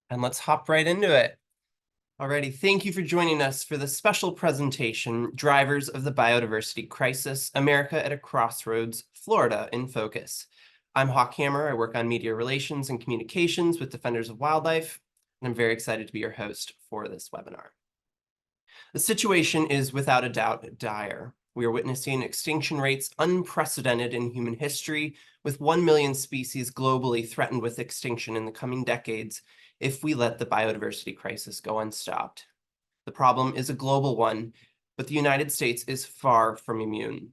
And let's hop right into it. Alrighty, thank you for joining us for the special presentation, Drivers of the Biodiversity Crisis, America at a Crossroads, Florida in Focus. I'm Hawk Hammer. I work on media relations and communications with Defenders of Wildlife, and I'm very excited to be your host for this webinar. The situation is without a doubt dire. We are witnessing extinction rates unprecedented in human history, with 1 million species globally threatened with extinction in the coming decades if we let the biodiversity crisis go unstopped. The problem is a global one, but the United States is far from immune.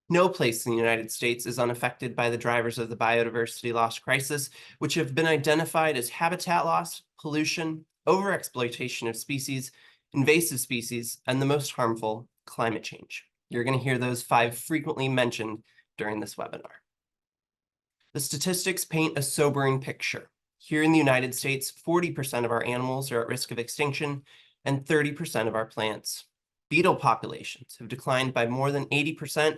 No place in the United States is unaffected by the drivers of the biodiversity loss crisis, which have been identified as habitat loss, pollution, overexploitation of species, invasive species, and the most harmful, climate change. You're going to hear those 5 frequently mentioned during this webinar. The statistics paint a sobering picture. Here in the United States, 40% of our animals are at risk of extinction and 30% of our plants. Beetle populations have declined by more than 80%,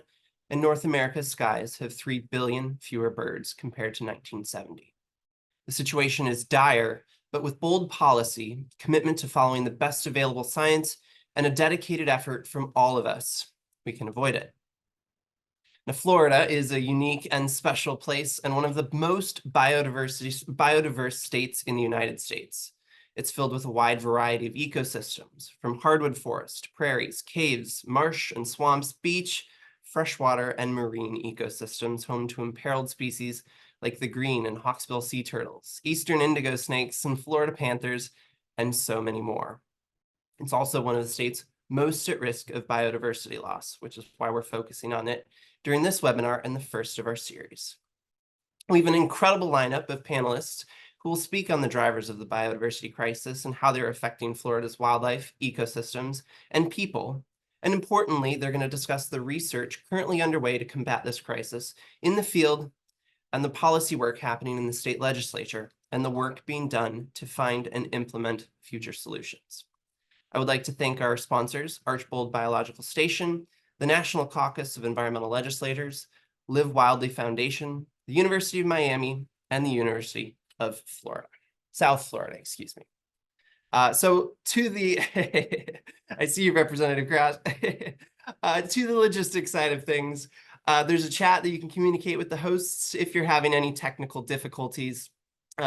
and North America's skies have 3 billion fewer birds compared to 1970. The situation is dire, but with bold policy, commitment to following the best available science, and a dedicated effort from all of us, we can avoid it. Now, Florida is a unique and special place and one of the most biodiverse states in the United States. It's filled with a wide variety of ecosystems, from hardwood forest, prairies, caves, marsh and swamps, beach, freshwater, and marine ecosystems home to imperiled species like the green and hawksbill sea turtles, eastern indigo snakes, and Florida panthers, and so many more. It's also one of the states most at risk of biodiversity loss, which is why we're focusing on it during this webinar and the first of our series. We have an incredible lineup of panelists who will speak on the drivers of the biodiversity crisis and how they're affecting Florida's wildlife, ecosystems, and people. And importantly, they're going to discuss the research currently underway to combat this crisis in the field and the policy work happening in the state legislature and the work being done to find and implement future solutions. I would like to thank our sponsors, Archbold Biological Station, the National Caucus of Environmental Legislators, Live Wildly Foundation, the University of Miami, and the University of Florida, South Florida, excuse me. So to the, I see you, Representative Cross, to the logistics side of things, there's a chat that you can communicate with the hosts if you're having any technical difficulties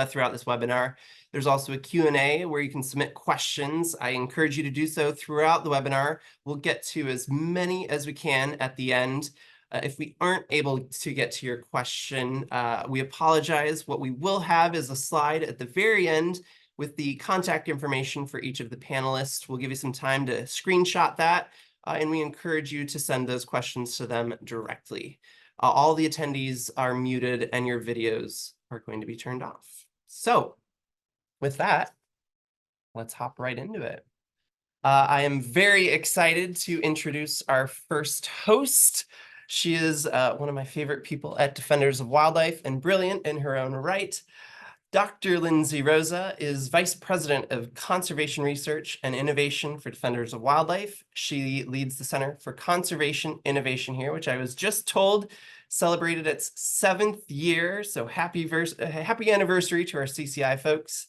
throughout this webinar. There's also a Q&A where you can submit questions. I encourage you to do so throughout the webinar. We'll get to as many as we can at the end. If we aren't able to get to your question, we apologize. What we will have is a slide at the very end with the contact information for each of the panelists. We'll give you some time to screenshot that, and we encourage you to send those questions to them directly. All the attendees are muted and your videos are going to be turned off. So with that, let's hop right into it. I am very excited to introduce our first host. She is one of my favorite people at Defenders of Wildlife and brilliant in her own right. Dr. Lindsay Rosa is Vice President of Conservation Research and Innovation for Defenders of Wildlife. She leads the Center for Conservation Innovation here, which I was just told celebrated its 7th year. So happy anniversary to our CCI folks.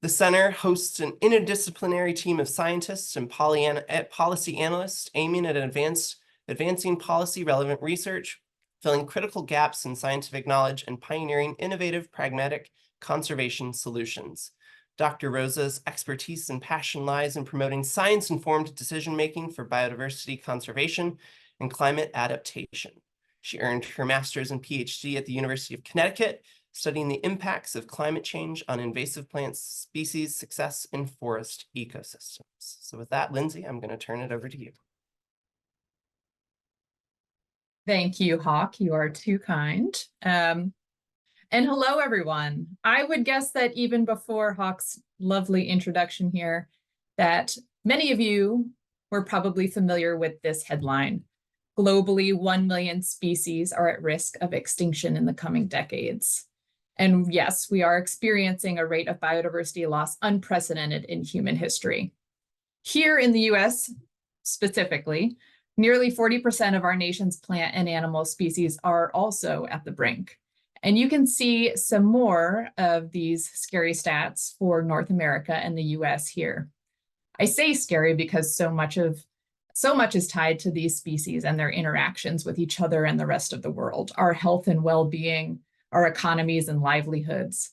The center hosts an interdisciplinary team of scientists and policy analysts aiming at advancing policy-relevant research, filling critical gaps in scientific knowledge, and pioneering innovative, pragmatic conservation solutions. Dr. Rosa's expertise and passion lies in promoting science-informed decision-making for biodiversity conservation and climate adaptation. She earned her master's and PhD at the University of Connecticut, studying the impacts of climate change on invasive plant species success in forest ecosystems. So with that, Lindsay, I'm going to turn it over to you. Thank you, Hawk. You are too kind. And hello, everyone. I would guess that even before Hawk's lovely introduction here, that many of you were probably familiar with this headline. Globally, 1 million species are at risk of extinction in the coming decades. And yes, we are experiencing a rate of biodiversity loss unprecedented in human history. Here in the US specifically, nearly 40% of our nation's plant and animal species are also at the brink. And you can see some more of these scary stats for North America and the US here. I say scary because so much is tied to these species and their interactions with each other and the rest of the world, our health and well-being, our economies and livelihoods.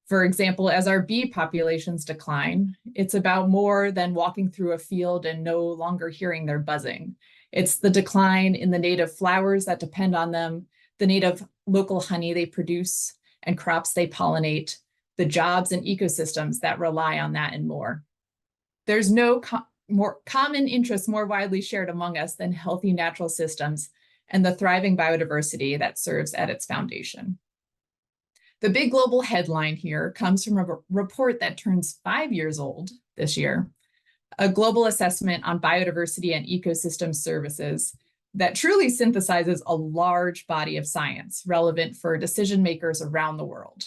For example, as our bee populations decline, it's about more than walking through a field and no longer hearing their buzzing. It's the decline in the native flowers that depend on them, the native local honey they produce and crops they pollinate, the jobs and ecosystems that rely on that and more. There's no more common interest more widely shared among us than healthy natural systems and the thriving biodiversity that serves at its foundation. The big global headline here comes from a report that turns 5 years old this year, a global assessment on biodiversity and ecosystem services that truly synthesizes a large body of science relevant for decision makers around the world.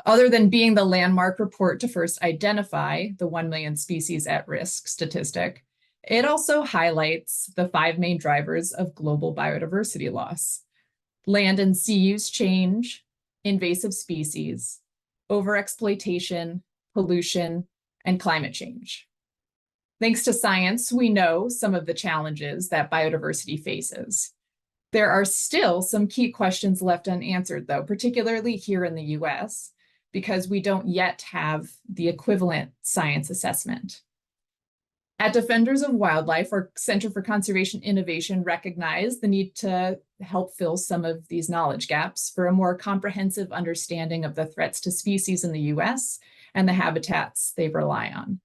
Other than being the landmark report to first identify the 1 million species at risk statistic, it also highlights the 5 main drivers of global biodiversity loss: land and sea use change, invasive species, overexploitation, pollution, and climate change. Thanks to science, we know some of the challenges that biodiversity faces. There are still some key questions left unanswered, though, particularly here in the US, because we don't yet have the equivalent science assessment. At Defenders of Wildlife, our Center for Conservation Innovation recognized the need to help fill some of these knowledge gaps for a more comprehensive understanding of the threats to species in the US and the habitats they rely on.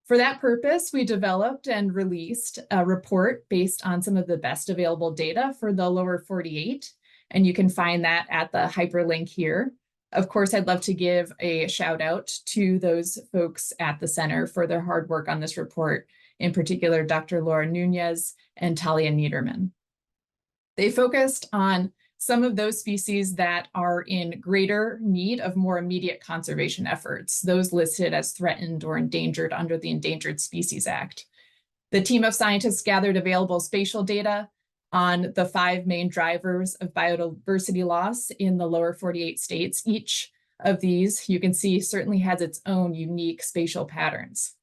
For that purpose, we developed and released a report based on some of the best available data for the lower 48, and you can find that at the hyperlink here. Of course, I'd love to give a shout out to those folks at the center for their hard work on this report, in particular, Dr. Laura Nunez and Talia Niederman. They focused on some of those species that are in greater need of more immediate conservation efforts, those listed as threatened or endangered under the Endangered Species Act. The team of scientists gathered available spatial data on the 5 main drivers of biodiversity loss in the lower 48 states. Each of these, you can see, certainly has its own unique spatial patterns.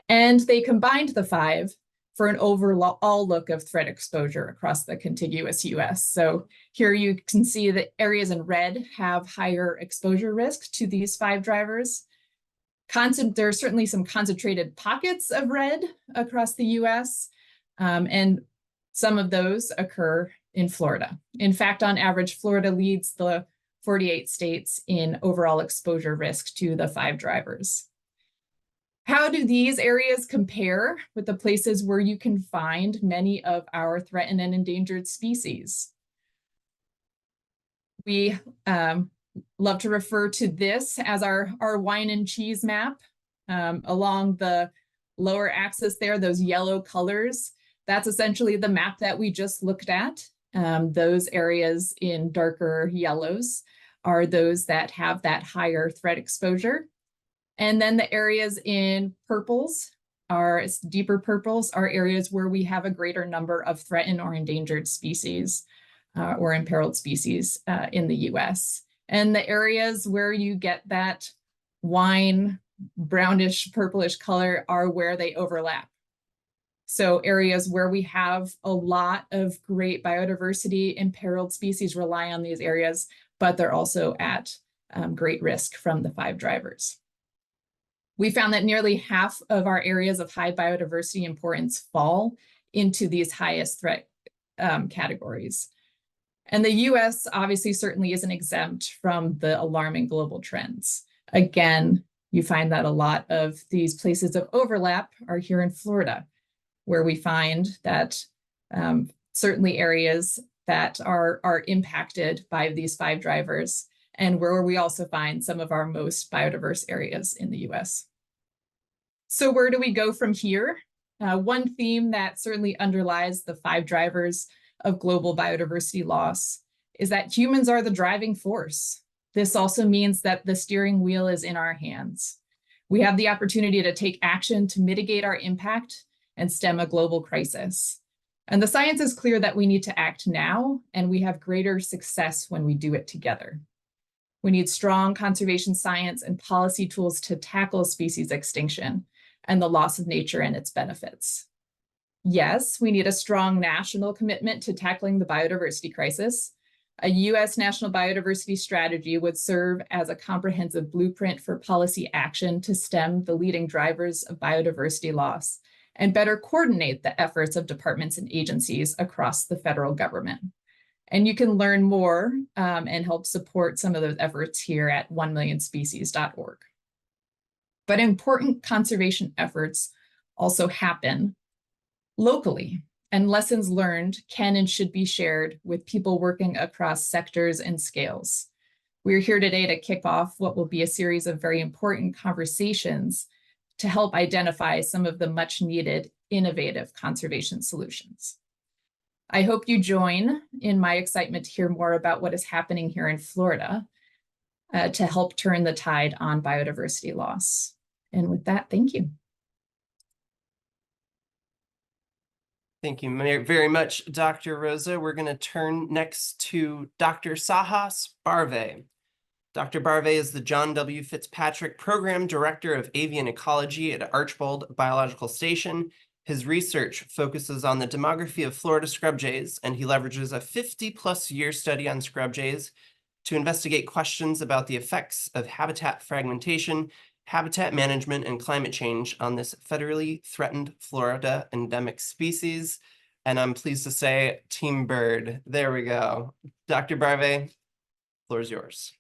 And they combined the 5 for an overall look of threat exposure across the contiguous US. So here you can see that areas in red have higher exposure risk to these 5 drivers. There are certainly some concentrated pockets of red across the US, and some of those occur in Florida. In fact, on average, Florida leads the 48 states in overall exposure risk to the 5 drivers. How do these areas compare with the places where you can find many of our threatened and endangered species? We love to refer to this as our wine and cheese map. Along the lower axis there, those yellow colors, that's essentially the map that we just looked at. Those areas in darker yellows are those that have that higher threat exposure. And then the areas in purples, deeper purples, are areas where we have a greater number of threatened or endangered species or imperiled species in the US. And the areas where you get that wine, brownish, purplish color are where they overlap. So areas where we have a lot of great biodiversity, imperiled species rely on these areas, but they're also at great risk from the 5 drivers. We found that nearly half of our areas of high biodiversity importance fall into these highest threat categories. And the US obviously certainly isn't exempt from the alarming global trends. Again, you find that a lot of these places of overlap are here in Florida, where we find that certainly areas that are impacted by these 5 drivers, and where we also find some of our most biodiverse areas in the US. So where do we go from here? One theme that certainly underlies the 5 drivers of global biodiversity loss is that humans are the driving force. This also means that the steering wheel is in our hands. We have the opportunity to take action to mitigate our impact and stem a global crisis. And the science is clear that we need to act now, and we have greater success when we do it together. We need strong conservation science and policy tools to tackle species extinction and the loss of nature and its benefits. Yes, we need a strong national commitment to tackling the biodiversity crisis. A US national biodiversity strategy would serve as a comprehensive blueprint for policy action to stem the leading drivers of biodiversity loss and better coordinate the efforts of departments and agencies across the federal government. And you can learn more and help support some of those efforts here at 1millionspecies.org. But important conservation efforts also happen locally, and lessons learned can and should be shared with people working across sectors and scales. We're here today to kick off what will be a series of very important conversations to help identify some of the much needed innovative conservation solutions. I hope you join in my excitement to hear more about what is happening here in Florida to help turn the tide on biodiversity loss. And with that, thank you. Thank you very much, Dr. Rosa. We're going to turn next to Dr. Sahas Barve. Dr. Barve is the John W. Fitzpatrick Program Director of Avian Ecology at Archbold Biological Station. His research focuses on the demography of Florida scrub jays, and he leverages a 50-plus year study on scrub jays to investigate questions about the effects of habitat fragmentation, habitat management, and climate change on this federally threatened Florida endemic species. And I'm pleased to say, Team Bird. There we go. Dr. Barve, floor is yours.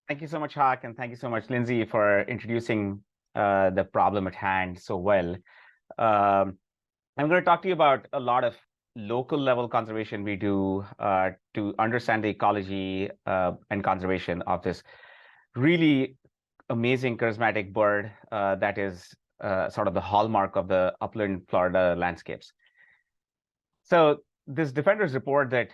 Thank you so much, Hawk, and thank you so much, Lindsay, for introducing the problem at hand so well. I'm going to talk to you about a lot of local level conservation we do to understand the ecology and conservation of this really amazing, charismatic bird that is sort of the hallmark of the upland Florida landscapes. So this Defenders report that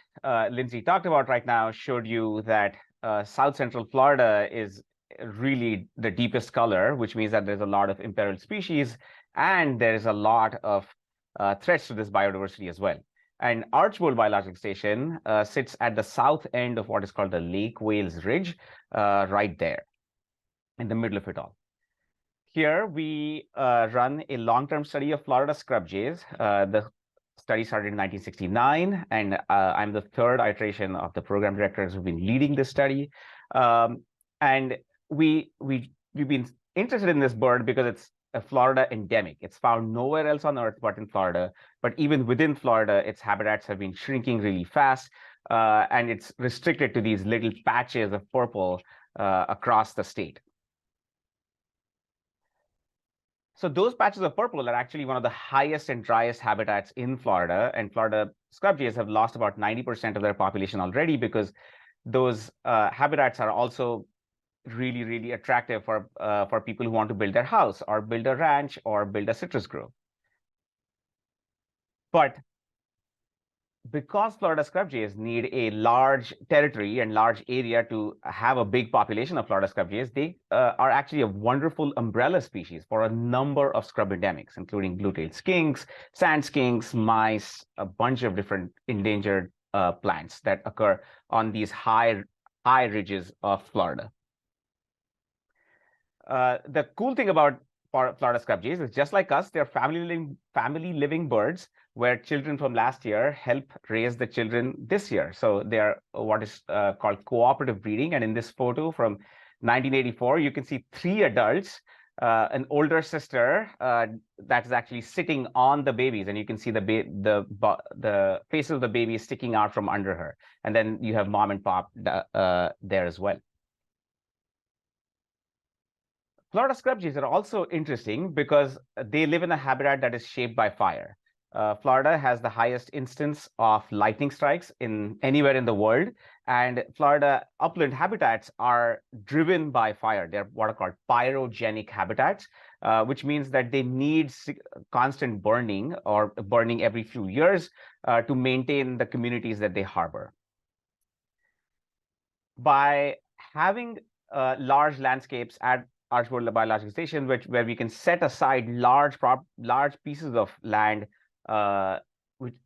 Lindsay talked about right now showed you that South Central Florida is really the deepest color, which means that there's a lot of imperiled species, and there is a lot of threats to this biodiversity as well. And Archbold Biological Station sits at the south end of what is called the Lake Wales Ridge, right there, in the middle of it all. Here we run a long-term study of Florida scrub jays. The study started in 1969, and I'm the third iteration of the program directors who've been leading this study. And we've been interested in this bird because it's a Florida endemic. It's found nowhere else on Earth but in Florida. But even within Florida, its habitats have been shrinking really fast, and it's restricted to these little patches of purple across the state. So those patches of purple are actually one of the highest and driest habitats in Florida, and Florida scrub jays have lost about 90% of their population already because those habitats are also really, really attractive for people who want to build their house or build a ranch or build a citrus grove. But because Florida scrub jays need a large territory and large area to have a big population of Florida scrub jays, they are actually a wonderful umbrella species for a number of scrub endemics, including blue-tailed skinks, sand skinks, mice, a bunch of different endangered plants that occur on these high ridges of Florida. The cool thing about Florida scrub jays is, just like us, they're family living birds where children from last year help raise the children this year. So they are what is called cooperative breeding. And in this photo from 1984, you can see 3 adults, an older sister that is actually sitting on the babies, and you can see the face of the baby sticking out from under her. And then you have mom and pop there as well. Florida scrub jays are also interesting because they live in a habitat that is shaped by fire. Florida has the highest instance of lightning strikes anywhere in the world, and Florida upland habitats are driven by fire. They're what are called pyrogenic habitats, which means that they need constant burning or burning every few years to maintain the communities that they harbor. By having large landscapes at Archbold Biological Station, where we can set aside large pieces of land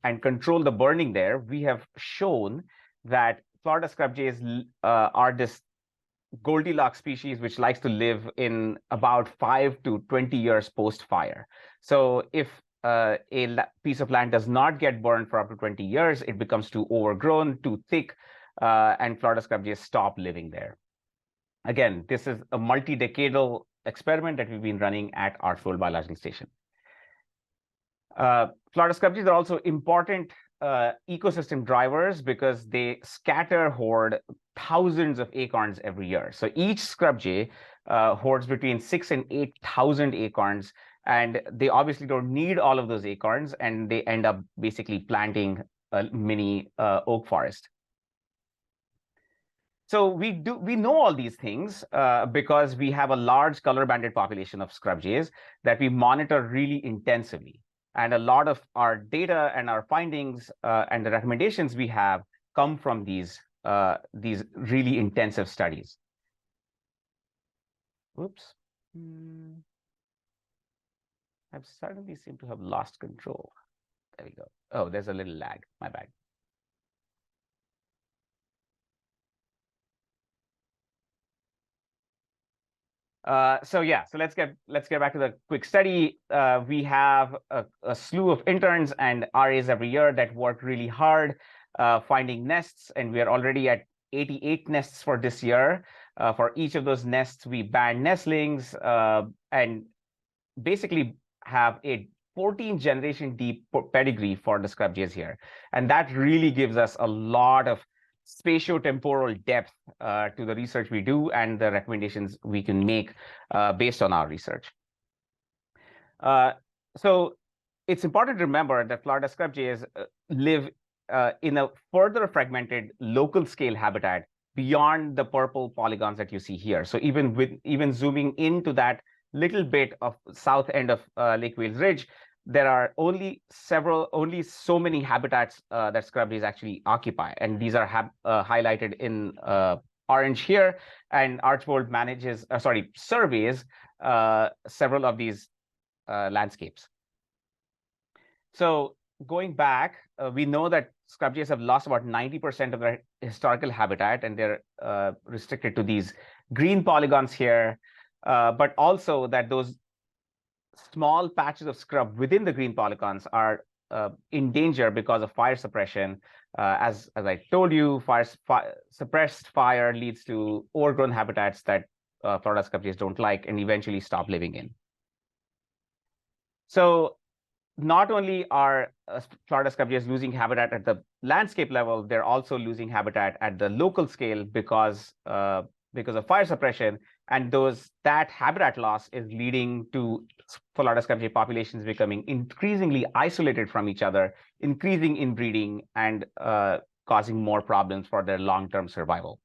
and control the burning there, we have shown that Florida scrub jays are this Goldilocks species which likes to live in about 5 to 20 years post-fire. So if a piece of land does not get burned for up to 20 years, it becomes too overgrown, too thick, and Florida scrub jays stop living there. Again, this is a multi-decadal experiment that we've been running at Archbold Biological Station. Florida scrub jays are also important ecosystem drivers because they scatter hoard thousands of acorns every year. So each scrub jay hoards between 6,000 and 8,000 acorns, and they obviously don't need all of those acorns, and they end up basically planting a mini oak forest. So we know all these things because we have a large color-banded population of scrub jays that we monitor really intensively. And a lot of our data and our findings and the recommendations we have come from these really intensive studies. Oops. I've suddenly seemed to have lost control. There we go. Oh, there's a little lag. My bad. So let's get back to the quick study. We have a slew of interns and RAs every year that work really hard finding nests, and we are already at 88 nests for this year. For each of those nests, we band nestlings and basically have a 14-generation deep pedigree for the scrub jays here, and that really gives us a lot of spatio-temporal depth to the research we do and the recommendations we can make based on our research. So it's important to remember that Florida scrub jays live in a further fragmented local scale habitat beyond the purple polygons that you see here. So even zooming into that little bit of south end of Lake Wales Ridge, there are only so many habitats that scrub jays actually occupy, and these are highlighted in orange here. And Archbold surveys several of these landscapes. So going back, we know that scrub jays have lost about 90% of their historical habitat, and they're restricted to these green polygons here, but also that those small patches of scrub within the green polygons are in danger because of fire suppression. As I told you, suppressed fire leads to overgrown habitats that Florida scrub jays don't like and eventually stop living in. So not only are Florida scrub jays losing habitat at the landscape level, they're also losing habitat at the local scale because of fire suppression, and that habitat loss is leading to Florida scrub jay populations becoming increasingly isolated from each other, increasing inbreeding, and causing more problems for their long-term survival.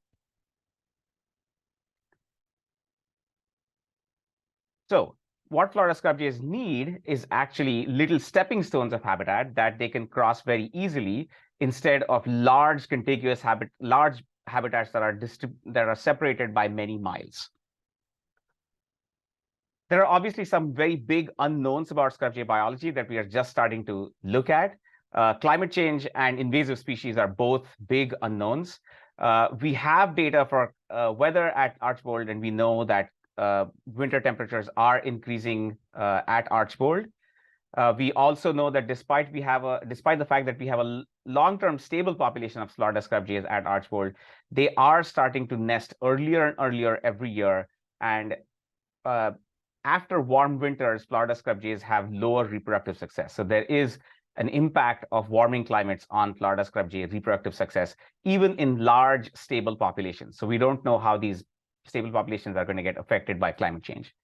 So what Florida scrub jays need is actually little stepping stones of habitat that they can cross very easily, instead of large contiguous habitats that are separated by many miles. There are obviously some very big unknowns about scrub jay biology that we are just starting to look at. Climate change and invasive species are both big unknowns. We have data for weather at Archbold, and we know that winter temperatures are increasing at Archbold. We also know that despite the fact that we have a long-term stable population of Florida scrub jays at Archbold, they are starting to nest earlier and earlier every year. And after warm winters, Florida scrub jays have lower reproductive success. So there is an impact of warming climates on Florida scrub jay reproductive success, even in large stable populations. So we don't know how these stable populations are going to get affected by climate change.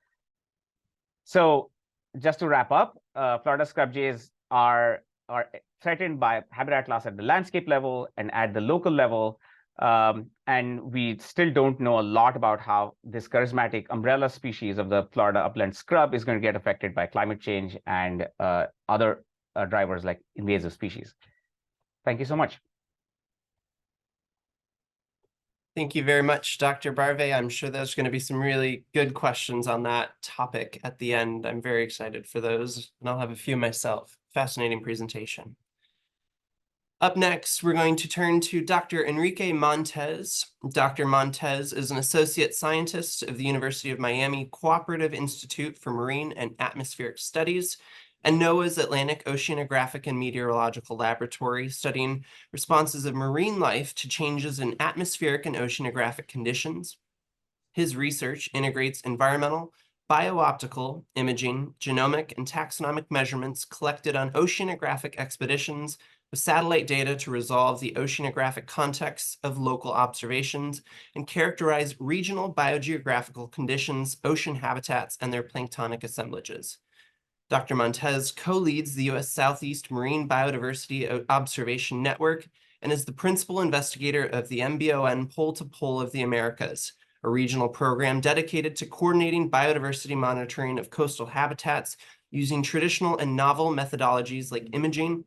So just to wrap up, Florida scrub jays are threatened by habitat loss at the landscape level and at the local level. And we still don't know a lot about how this charismatic umbrella species of the Florida upland scrub is going to get affected by climate change and other drivers like invasive species. Thank you so much. Thank you very much, Dr. Barve. I'm sure there's going to be some really good questions on that topic at the end. I'm very excited for those, and I'll have a few myself. Fascinating presentation. Up next, we're going to turn to Dr. Enrique Montes. Dr. Montes is an associate scientist of the University of Miami Cooperative Institute for Marine and Atmospheric Studies and NOAA's Atlantic Oceanographic and Meteorological Laboratory, studying responses of marine life to changes in atmospheric and oceanographic conditions. His research integrates environmental, biooptical, imaging, genomic, and taxonomic measurements collected on oceanographic expeditions with satellite data to resolve the oceanographic contexts of local observations and characterize regional biogeographical conditions, ocean habitats, and their planktonic assemblages. Dr. Montes co-leads the U.S. Southeast Marine Biodiversity Observation Network and is the principal investigator of the MBON Pole to Pole of the Americas, a regional program dedicated to coordinating biodiversity monitoring of coastal habitats using traditional and novel methodologies like imaging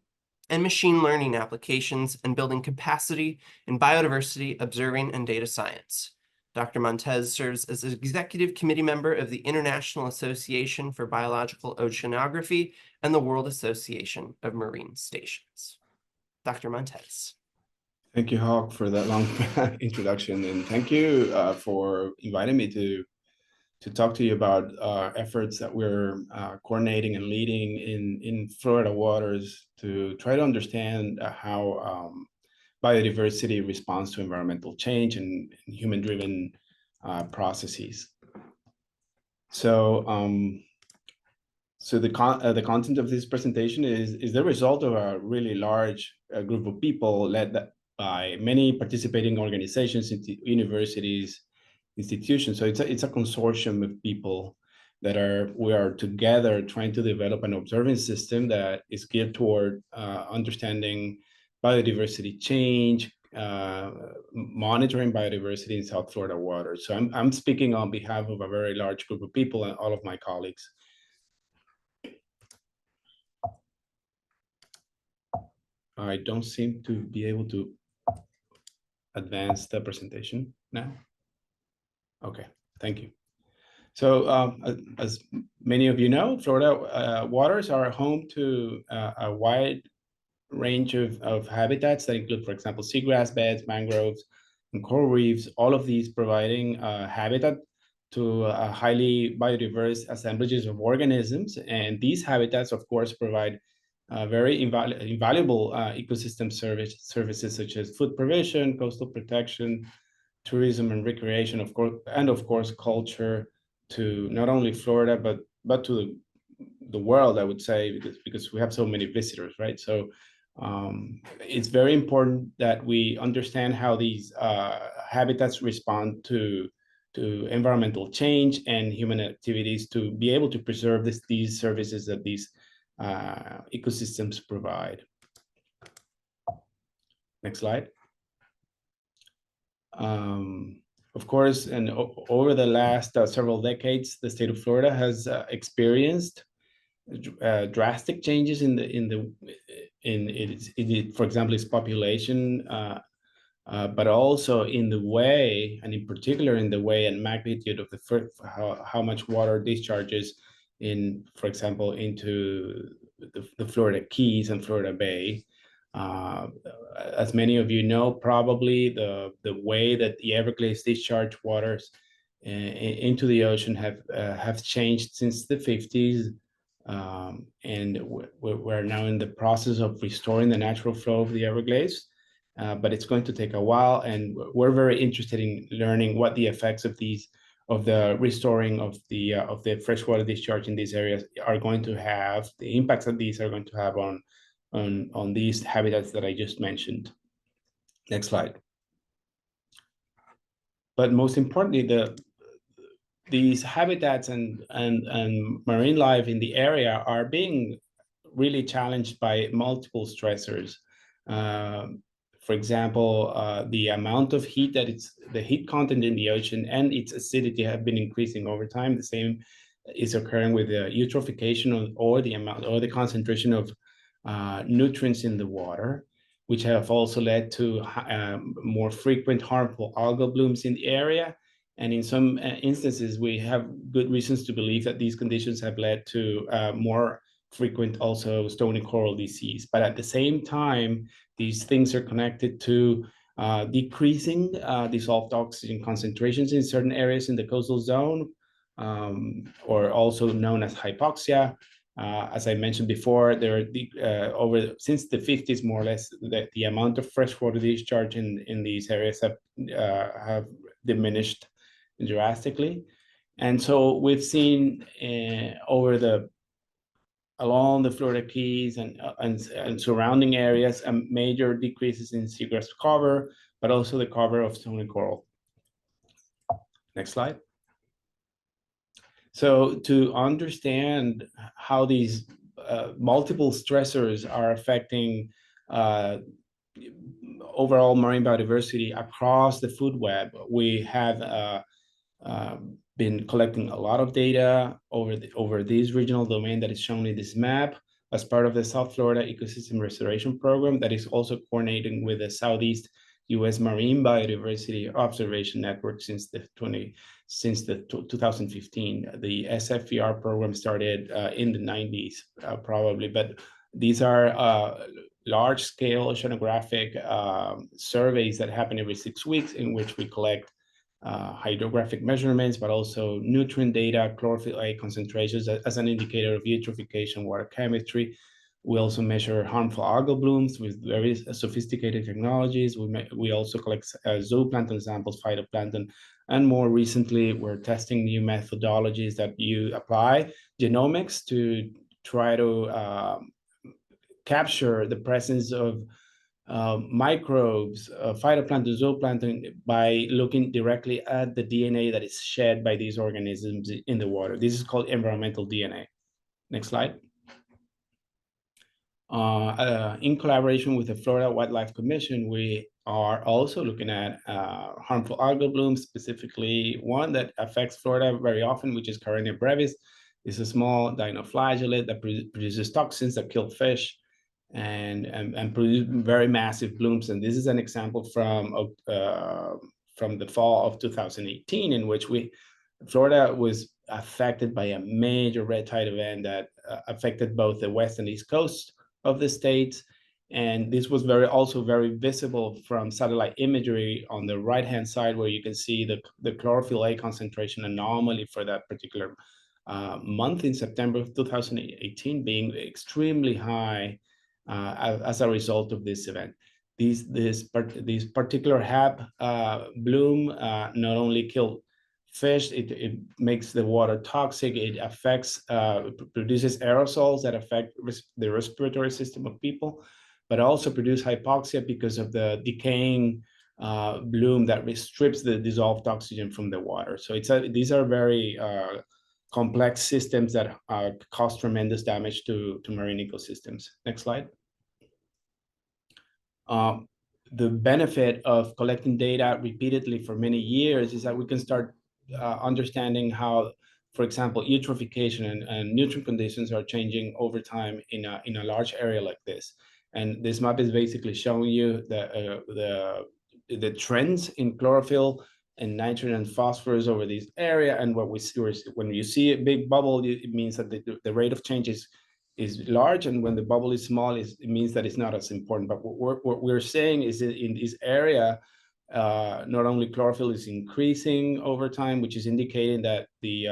and machine learning applications and building capacity in biodiversity observing and data science. Dr. Montes serves as an executive committee member of the International Association for Biological Oceanography and the World Association of Marine Stations. Dr. Montes. Thank you, Hawk, for that long introduction, and thank you for inviting me to talk to you about efforts that we're coordinating and leading in Florida waters to try to understand how biodiversity responds to environmental change and human-driven processes. So, the content of this presentation is the result of a really large group of people led by many participating organizations, universities, institutions. So it's a consortium of people that we are together trying to develop an observing system that is geared toward understanding biodiversity change, monitoring biodiversity in South Florida waters. So I'm speaking on behalf of a very large group of people and all of my colleagues. I don't seem to be able to advance the presentation now. Okay, thank you. So as many of you know, Florida waters are home to a wide range of habitats that include, for example, seagrass beds, mangroves, and coral reefs, all of these providing habitat to highly biodiverse assemblages of organisms. And these habitats, of course, provide very invaluable ecosystem services such as food provision, coastal protection, tourism and recreation, of course, and of course, culture to not only Florida, but to the world, I would say, because we have so many visitors, right? So it's very important that we understand how these habitats respond to environmental change and human activities to be able to preserve these services that these ecosystems provide. Next slide. Of course, and over the last several decades, the state of Florida has experienced drastic changes for example, its population, but also in the way, and in particular in the way and magnitude of how much water discharges for example, into the Florida Keys and Florida Bay. As many of you know, probably the way that the Everglades discharge waters into the ocean have changed since the 50s. And we're now in the process of restoring the natural flow of the Everglades, but it's going to take a while, and we're very interested in learning what the effects of the restoring of the freshwater discharge in these areas are going to have, the impacts that these are going to have on these habitats that I just mentioned. Next slide. But most importantly, these habitats and marine life in the area are being really challenged by multiple stressors. For example, the amount of heat the heat content in the ocean and its acidity have been increasing over time. The same is occurring with the eutrophication or the amount or the concentration of nutrients in the water, which have also led to more frequent harmful algal blooms in the area. And in some instances, we have good reasons to believe that these conditions have led to more frequent also stony coral disease. But at the same time, These things are connected to decreasing dissolved oxygen concentrations in certain areas in the coastal zone, or also known as hypoxia. As I mentioned before, there are since the 50s, more or less, the amount of freshwater discharge in these areas have diminished drastically. And so we've seen along the Florida Keys and surrounding areas, major decreases in seagrass cover, but also the cover of stony coral. Next slide. So to understand how these multiple stressors are affecting overall marine biodiversity across the food web, we have been collecting a lot of data over this regional domain that is shown in this map as part of the South Florida Ecosystem Restoration Program that is also coordinating with the Southeast U.S. Marine Biodiversity Observation Network since 2015. The SFVR program started in the 90s, probably, but these are large-scale oceanographic surveys that happen every 6 weeks, in which we collect hydrographic measurements, but also nutrient data, chlorophyll A concentrations as an indicator of eutrophication, water chemistry. We also measure harmful algal blooms with very sophisticated technologies. We also collect zooplankton samples, phytoplankton, and more recently, we're testing new methodologies that you apply genomics to try to capture the presence of microbes, phytoplankton, zooplankton, by looking directly at the DNA that is shed by these organisms in the water. This is called environmental DNA. Next slide. In collaboration with the Florida Wildlife Commission, we are also looking at harmful algal blooms, specifically one that affects Florida very often, which is Carenia brevis. It's a small dinoflagellate that produces toxins that kill fish and produce very massive blooms. And this is an example from the fall of 2018, in which Florida was affected by a major red tide event that affected both the west and east coast of the state. And this was also very visible from satellite imagery on the right-hand side, where you can see the chlorophyll A concentration anomaly for that particular month in September of 2018 being extremely high as a result of this event. This particular HAB bloom not only killed fish, it makes the water toxic, it affects, produces aerosols that affect the respiratory system of people, but also produce hypoxia because of the decaying bloom that strips the dissolved oxygen from the water. So these are very complex systems that cause tremendous damage to marine ecosystems. Next slide. The benefit of collecting data repeatedly for many years is that we can start understanding how, for example, eutrophication and nutrient conditions are changing over time in a large area like this. And this map is basically showing you the trends in chlorophyll and nitrogen and phosphorus over this area. And what we see, when you see a big bubble, it means that the rate of change is large, and when the bubble is small, it means that it's not as important. But what we're saying is that in this area, not only chlorophyll is increasing over time, which is indicating that the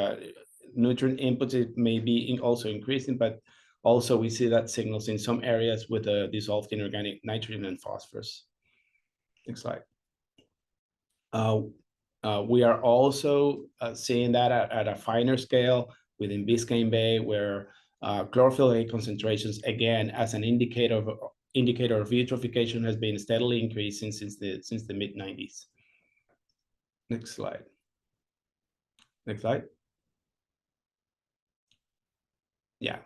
nutrient inputs may be also increasing, but also we see that signals in some areas with dissolved inorganic nitrogen and phosphorus. Next slide. We are also seeing that at a finer scale within Biscayne Bay, where chlorophyll A concentrations, again, as an indicator of eutrophication, has been steadily increasing since the mid-90s. Next slide. Next slide. Yeah.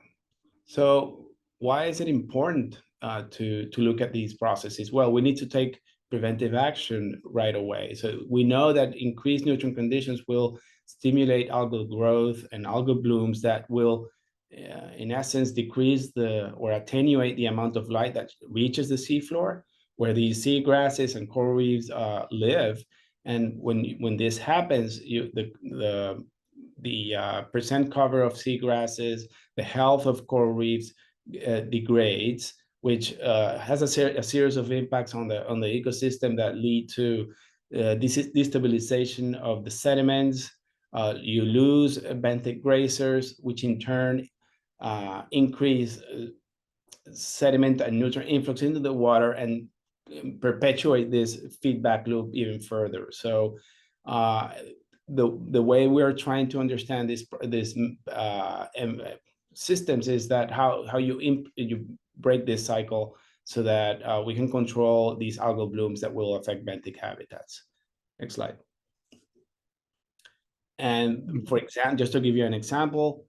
So why is it important to look at these processes? Well, we need to take preventive action right away. So we know that increased nutrient conditions will stimulate algal growth and algal blooms that will in essence decrease or attenuate the amount of light that reaches the seafloor, where these seagrasses and coral reefs live. And when this happens, the percent cover of seagrasses, the health of coral reefs degrades, which has a series of impacts on the ecosystem that lead to destabilization of the sediments. You lose benthic grazers, which in turn increase sediment and nutrient influx into the water and perpetuate this feedback loop even further. So the way we're trying to understand this systems is that how you break this cycle so that we can control these algal blooms that will affect benthic habitats. Next slide. And for example, just to give you an example,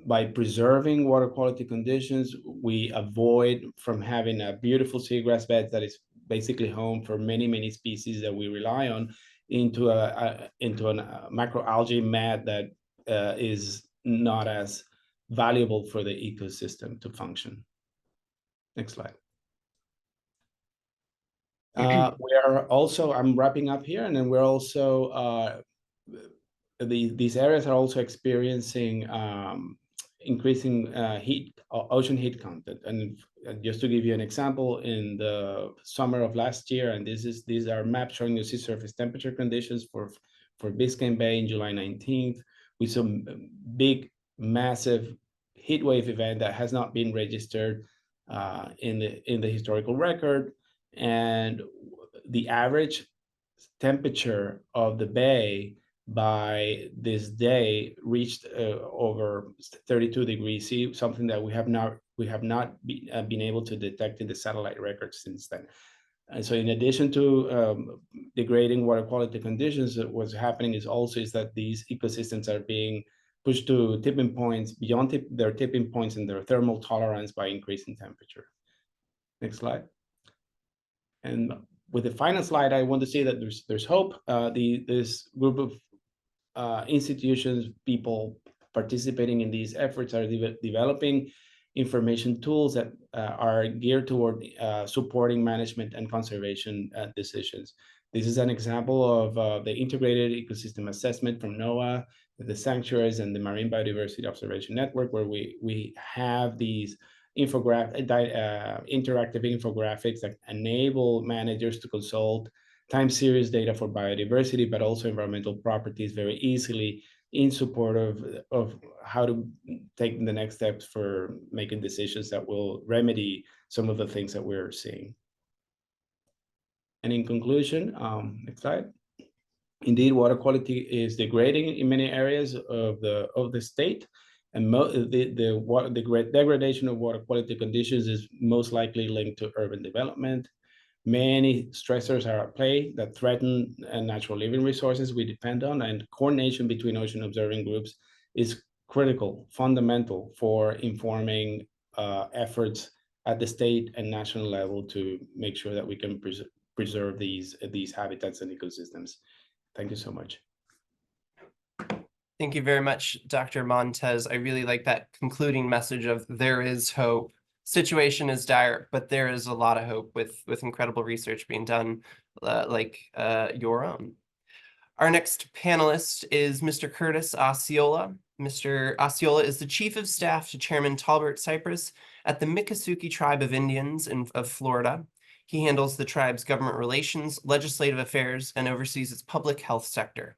by preserving water quality conditions, we avoid from having a beautiful seagrass bed that is basically home for many species that we rely on into a macroalgae mat that is not as valuable for the ecosystem to function. Next slide. We are also, I'm wrapping up here, and then we're also, these areas are also experiencing increasing ocean heat content. And just to give you an example, in the summer of last year, and these are maps showing the sea surface temperature conditions for Biscayne Bay in July 19th, with some big, massive heat wave event that has not been registered in the historical record. And the average temperature of the bay by this day reached over 32 degrees C, something that we have not been able to detect in the satellite records since then. And so in addition to degrading water quality conditions, what's happening is that these ecosystems are being pushed to tipping points beyond their tipping points and their thermal tolerance by increasing temperature. Next slide. And with the final slide, I want to say that there's hope. This group of institutions, people participating in these efforts are developing information tools that are geared toward supporting management and conservation decisions. This is an example of the integrated ecosystem assessment from NOAA, the sanctuaries, and the Marine Biodiversity Observation Network, where we have these interactive infographics that enable managers to consult time series data for biodiversity, but also environmental properties very easily in support of how to take the next steps for making decisions that will remedy some of the things that we're seeing. And in conclusion, next slide. Indeed, water quality is degrading in many areas of the state. And the degradation of water quality conditions is most likely linked to urban development. Many stressors are at play that threaten natural living resources we depend on, and coordination between ocean observing groups is critical, fundamental for informing efforts at the state and national level to make sure that we can preserve these habitats and ecosystems. Thank you so much. Thank you very much, Dr. Montes. I really like that concluding message of there is hope. Situation is dire, but there is a lot of hope with incredible research being done like your own. Our next panelist is Mr. Curtis Osceola. Mr. Osceola is the Chief of Staff to Chairman Talbert Cypress at the Miccosukee Tribe of Indians of Florida. He handles the tribe's government relations, legislative affairs, and oversees its public health sector.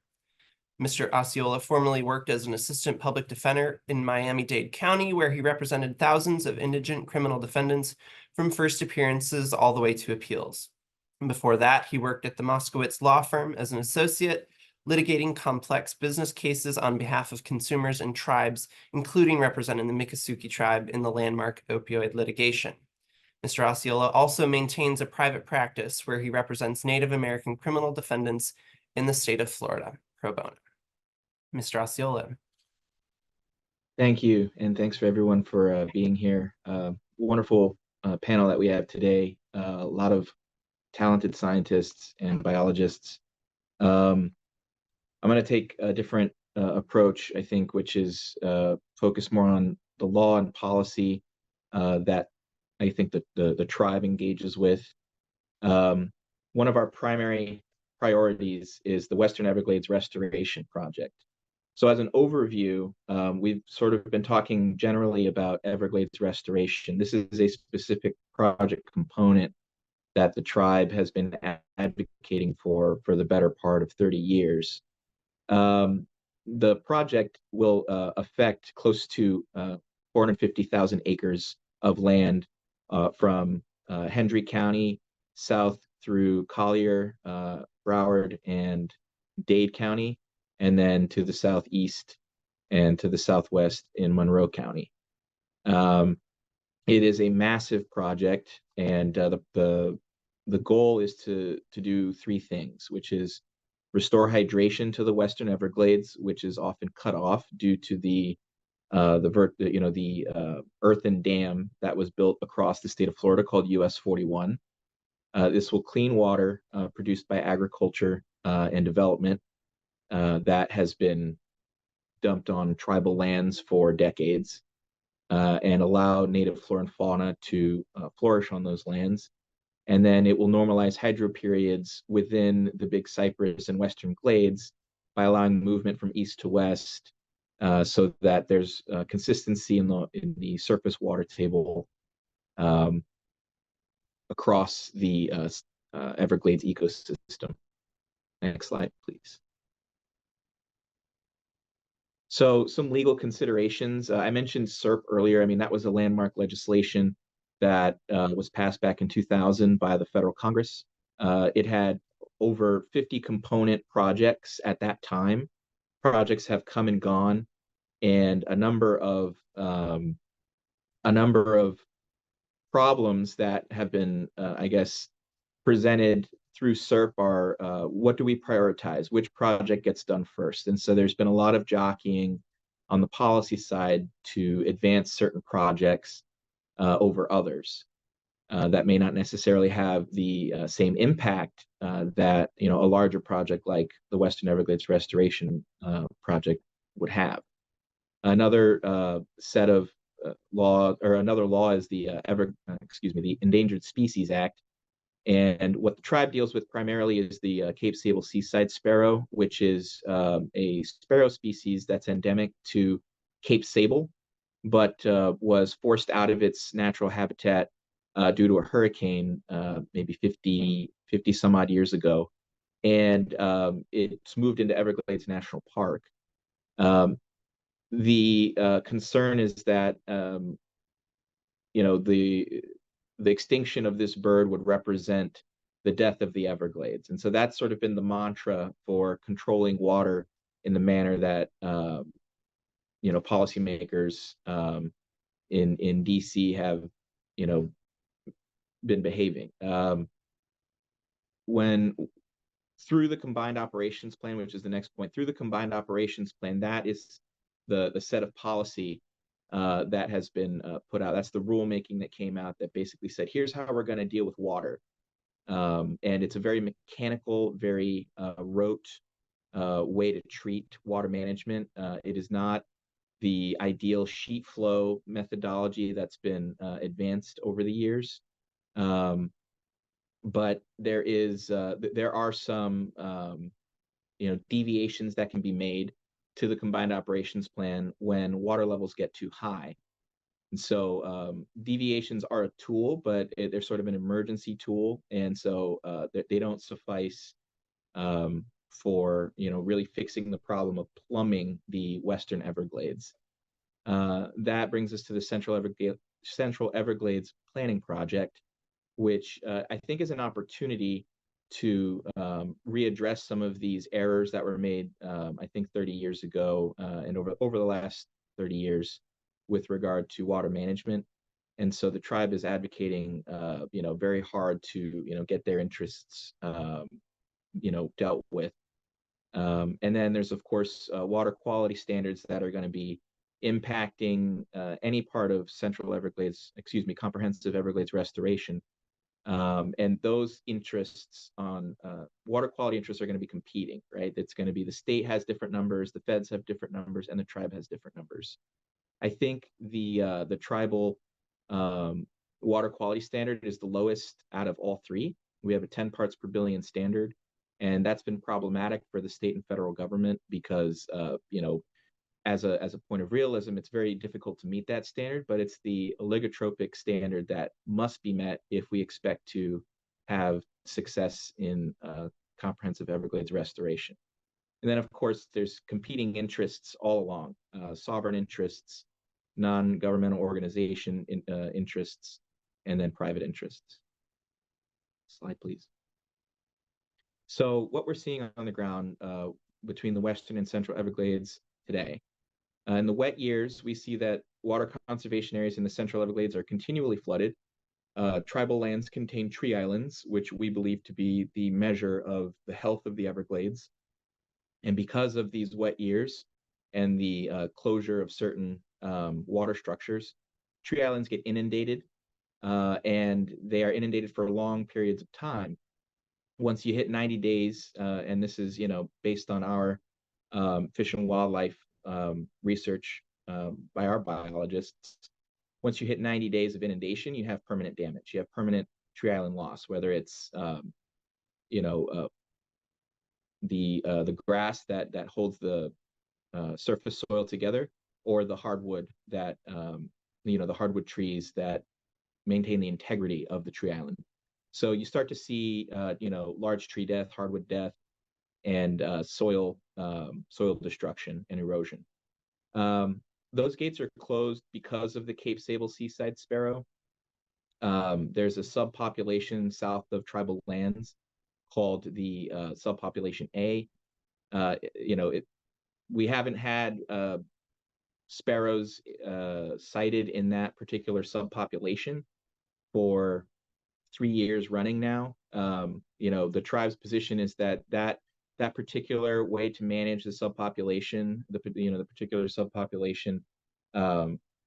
Mr. Osceola formerly worked as an assistant public defender in Miami-Dade County, where he represented thousands of indigent criminal defendants from first appearances all the way to appeals. And before that, he worked at the Moskowitz law firm as an associate, litigating complex business cases on behalf of consumers and tribes, including representing the Miccosukee tribe in the landmark opioid litigation. Mr. Osceola also maintains a private practice where he represents Native American criminal defendants in the state of Florida, pro bono. Mr. Osceola. Thank you, and thanks for everyone for being here. Wonderful panel that we have today. A lot of talented scientists and biologists. I'm going to take a different approach, I think, which is focus more on the law and policy that I think that the tribe engages with. One of our primary priorities is the Western Everglades Restoration Project. So as an overview, we've sort of been talking generally about Everglades restoration. This is a specific project component that the tribe has been advocating for the better part of 30 years. The project will affect close to 450,000 acres of land from Hendry County south through Collier, Broward, and Dade County, and then to the southeast and to the southwest in Monroe County. It is a massive project, and the goal is to do three things, which is restore hydration to the Western Everglades, which is often cut off due to the earthen dam that was built across the state of Florida called US 41. This will clean water produced by agriculture and development that has been dumped on tribal lands for decades, and allow native flora and fauna to flourish on those lands. And then it will normalize hydro periods within the Big Cypress and Western Glades by allowing movement from east to west, so that there's consistency in the surface water table across the Everglades ecosystem. Next slide, please. So some legal considerations. I mentioned SERP earlier. I mean, that was a landmark legislation that was passed back in 2000 by the federal Congress. It had over 50 component projects at that time. Projects have come and gone, and a number of problems that have been, I guess, presented through SERP are what do we prioritize? Which project gets done first? And so there's been a lot of jockeying on the policy side to advance certain projects over others that may not necessarily have the same impact that a larger project like the Western Everglades Restoration Project would have. Another set of another law is the the Endangered Species Act. And what the tribe deals with primarily is the Cape Sable seaside sparrow, which is a sparrow species that's endemic to Cape Sable, but was forced out of its natural habitat due to a hurricane maybe 50 some odd years ago. And it's moved into Everglades National Park. The concern is that the extinction of this bird would represent the death of the Everglades. And so that's sort of been the mantra for controlling water in the manner that policymakers in DC have been behaving. When through the Combined Operations Plan, which is the next point, through the Combined Operations Plan, that is the set of policy that has been put out. That's the rulemaking that came out that basically said, here's how we're going to deal with water. And it's a very mechanical, very rote way to treat water management. It is not the ideal sheet flow methodology that's been advanced over the years. But there are some deviations that can be made to the Combined Operations Plan when water levels get too high. And so deviations are a tool, but they're sort of an emergency tool. And so they don't suffice for really fixing the problem of plumbing the Western Everglades. That brings us to the Central Everglades Planning Project, which I think is an opportunity to readdress some of these errors that were made, I think 30 years ago and over the last 30 years with regard to water management. And so the tribe is advocating, very hard to, get their interests, dealt with. And then there's, of course, water quality standards that are going to be impacting any part of comprehensive Everglades restoration. And those interests on water quality interests are going to be competing, right? It's going to be the state has different numbers, the feds have different numbers, and the tribe has different numbers. I think the tribal water quality standard is the lowest out of all three. We have a 10 parts per billion standard, and that's been problematic for the state and federal government because as a point of realism, it's very difficult to meet that standard, but it's the oligotropic standard that must be met if we expect to have success in comprehensive Everglades restoration. And then, of course, there's competing interests all along, sovereign interests, non-governmental organization interests, and then private interests. Slide, please. So what we're seeing on the ground between the Western and Central Everglades today. In the wet years, we see that water conservation areas in the Central Everglades are continually flooded. Tribal lands contain tree islands, which we believe to be the measure of the health of the Everglades. And because of these wet years and the closure of certain water structures, tree islands get inundated, and they are inundated for long periods of time. Once you hit 90 days, and this is, based on our fish and wildlife research by our biologists, once you hit 90 days of inundation, you have permanent damage. You have permanent tree island loss, whether it's the grass that holds the surface soil together, or the hardwood that the hardwood trees that maintain the integrity of the tree island. So you start to see large tree death, hardwood death, and soil destruction and erosion. Those gates are closed because of the Cape Sable seaside sparrow. There's a subpopulation south of tribal lands called the subpopulation A. We haven't had sparrows sighted in that particular subpopulation for 3 years running now. The tribe's position is that particular way to manage the subpopulation, the particular subpopulation,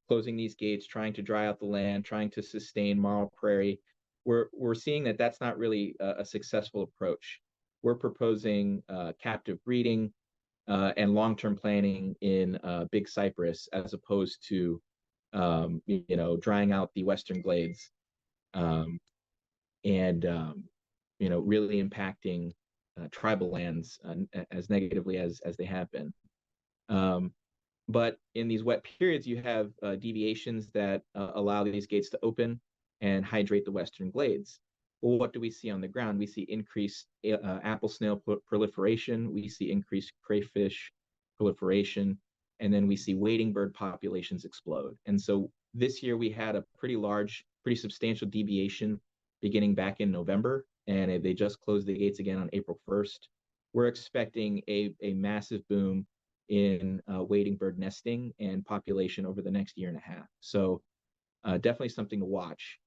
closing these gates, trying to dry out the land, trying to sustain marl prairie, we're seeing that that's not really a successful approach. We're proposing captive breeding and long-term planning in big cypress, as opposed to drying out the Western Glades and really impacting tribal lands as negatively as they have been. But in these wet periods, you have deviations that allow these gates to open and hydrate the Western Glades. Well, what do we see on the ground? We see increased apple snail proliferation. We see increased crayfish proliferation. And then we see wading bird populations explode. And so this year we had a pretty substantial deviation beginning back in November, and they just closed the gates again on April 1st. We're expecting a massive boom in wading bird nesting and population over the next year and a half. So definitely something to watch.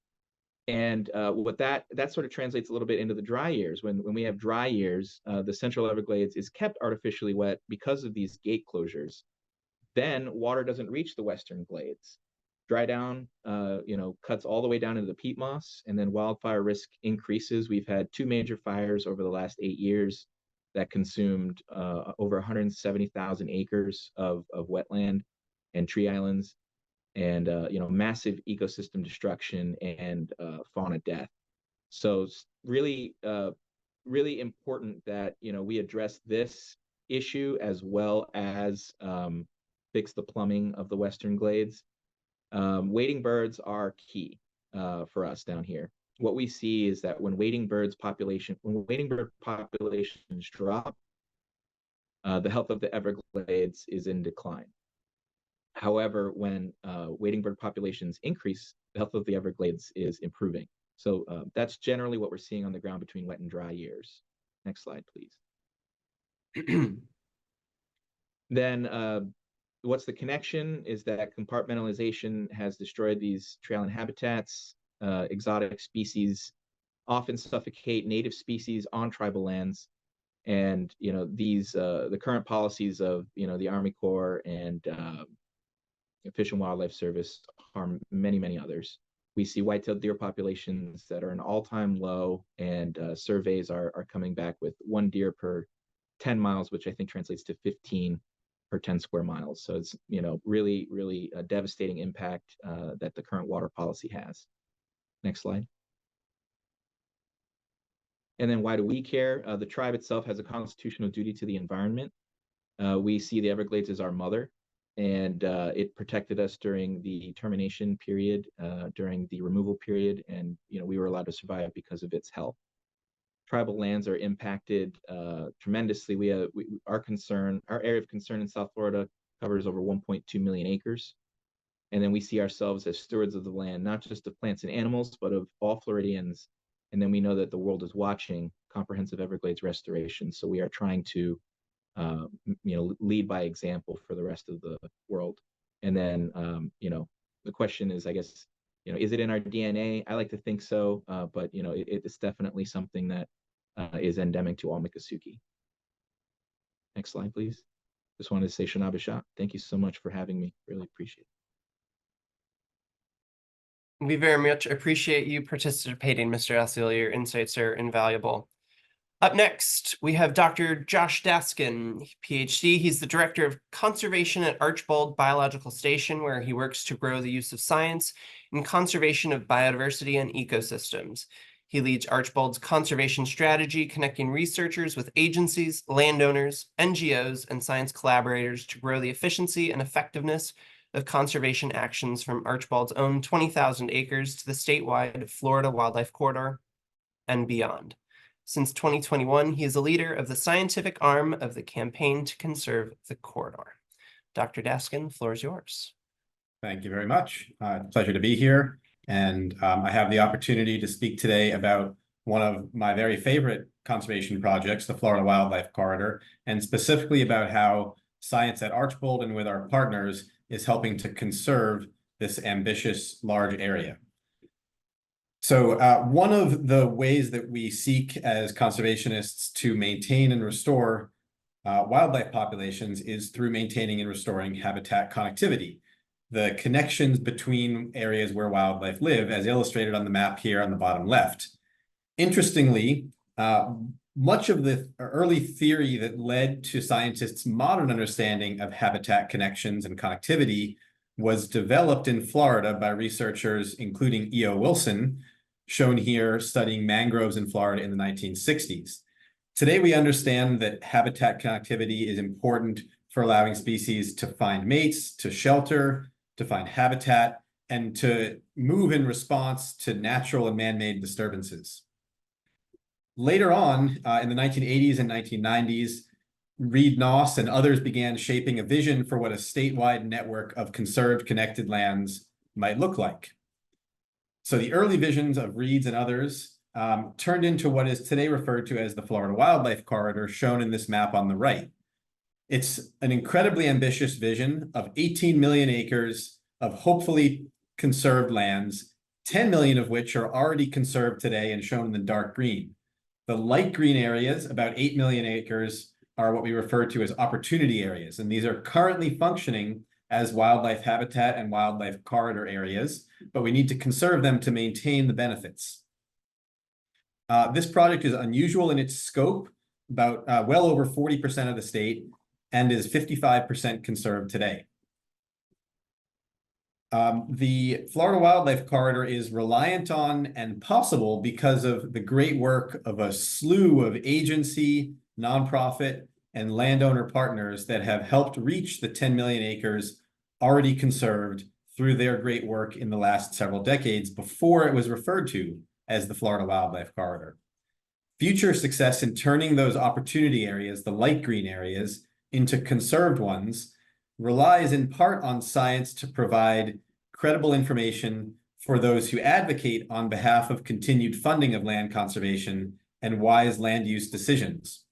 And what that sort of translates a little bit into the dry years. When we have dry years, the Central Everglades is kept artificially wet because of these gate closures. Then water doesn't reach the Western Glades. Dry down, cuts all the way down into the peat moss, and then wildfire risk increases. We've had 2 major fires over the last 8 years that consumed over 170,000 acres of wetland and tree islands, and massive ecosystem destruction and fauna death. So it's really important that we address this issue as well as fix the plumbing of the Western Glades. Wading birds are key for us down here. What we see is that when wading bird populations drop, the health of the Everglades is in decline. However, when wading bird populations increase, the health of the Everglades is improving. So that's generally what we're seeing on the ground between wet and dry years. Next slide, please. Then what's the connection is that compartmentalization has destroyed these tree island habitats. Exotic species often suffocate native species on tribal lands. And, the current policies of, the Army Corps and Fish and Wildlife Service harm many, many others. We see white-tailed deer populations that are an all-time low, and surveys are coming back with 1 deer per 10 miles, which I think translates to 15 per 10 square miles. So it's, really, really a devastating impact that the current water policy has. Next slide. And then why do we care? The tribe itself has a constitutional duty to the environment. We see the Everglades as our mother. and it protected us during the termination period, during the removal period, and we were allowed to survive because of its health. Tribal lands are impacted tremendously. Our area of concern in South Florida covers over 1.2 million acres. And then we see ourselves as stewards of the land, not just of plants and animals, but of all Floridians. And then we know that the world is watching comprehensive Everglades restoration. So we are trying to, lead by example for the rest of the world. And then, the question is, I guess, is it in our DNA? I like to think so, but it's definitely something that is endemic to all Miccosukee. Next slide, please. Just wanted to say Shana Bishat. Thank you so much for having me. Really appreciate it. We very much appreciate you participating, Mr. Asile. Your insights are invaluable. Up next, we have Dr. Josh Daskin, PhD. He's the Director of Conservation at Archbold Biological Station, where he works to grow the use of science in conservation of biodiversity and ecosystems. He leads Archbold's conservation strategy, connecting researchers with agencies, landowners, NGOs, and science collaborators to grow the efficiency and effectiveness of conservation actions from Archbold's own 20,000 acres to the statewide Florida Wildlife Corridor and beyond. Since 2021, he is a leader of the scientific arm of the Campaign to Conserve the Corridor. Dr. Daskin, the floor is yours. Thank you very much. Pleasure to be here. And I have the opportunity to speak today about one of my very favorite conservation projects, the Florida Wildlife Corridor, and specifically about how science at Archbold and with our partners is helping to conserve this ambitious large area. So one of the ways that we seek as conservationists to maintain and restore wildlife populations is through maintaining and restoring habitat connectivity, the connections between areas where wildlife live, as illustrated on the map here on the bottom left. Interestingly, much of the early theory that led to scientists' modern understanding of habitat connections and connectivity was developed in Florida by researchers including E.O. Wilson, shown here studying mangroves in Florida in the 1960s. Today, we understand that habitat connectivity is important for allowing species to find mates, to shelter, to find habitat, and to move in response to natural and man-made disturbances. Later on, in the 1980s and 1990s, Reed Noss and others began shaping a vision for what a statewide network of conserved connected lands might look like. So the early visions of Reed's and others turned into what is today referred to as the Florida Wildlife Corridor, shown in this map on the right. It's an incredibly ambitious vision of 18 million acres of hopefully conserved lands, 10 million of which are already conserved today and shown in the dark green. The light green areas, about 8 million acres, are what we refer to as opportunity areas, and these are currently functioning as wildlife habitat and wildlife corridor areas, but we need to conserve them to maintain the benefits. This project is unusual in its scope, about well over 40% of the state, and is 55% conserved today. The Florida Wildlife Corridor is reliant on and possible because of the great work of a slew of agency, nonprofit, and landowner partners that have helped reach the 10 million acres already conserved through their great work in the last several decades before it was referred to as the Florida Wildlife Corridor. Future success in turning those opportunity areas, the light green areas, into conserved ones relies in part on science to provide credible information for those who advocate on behalf of continued funding of land conservation and wise land use decisions.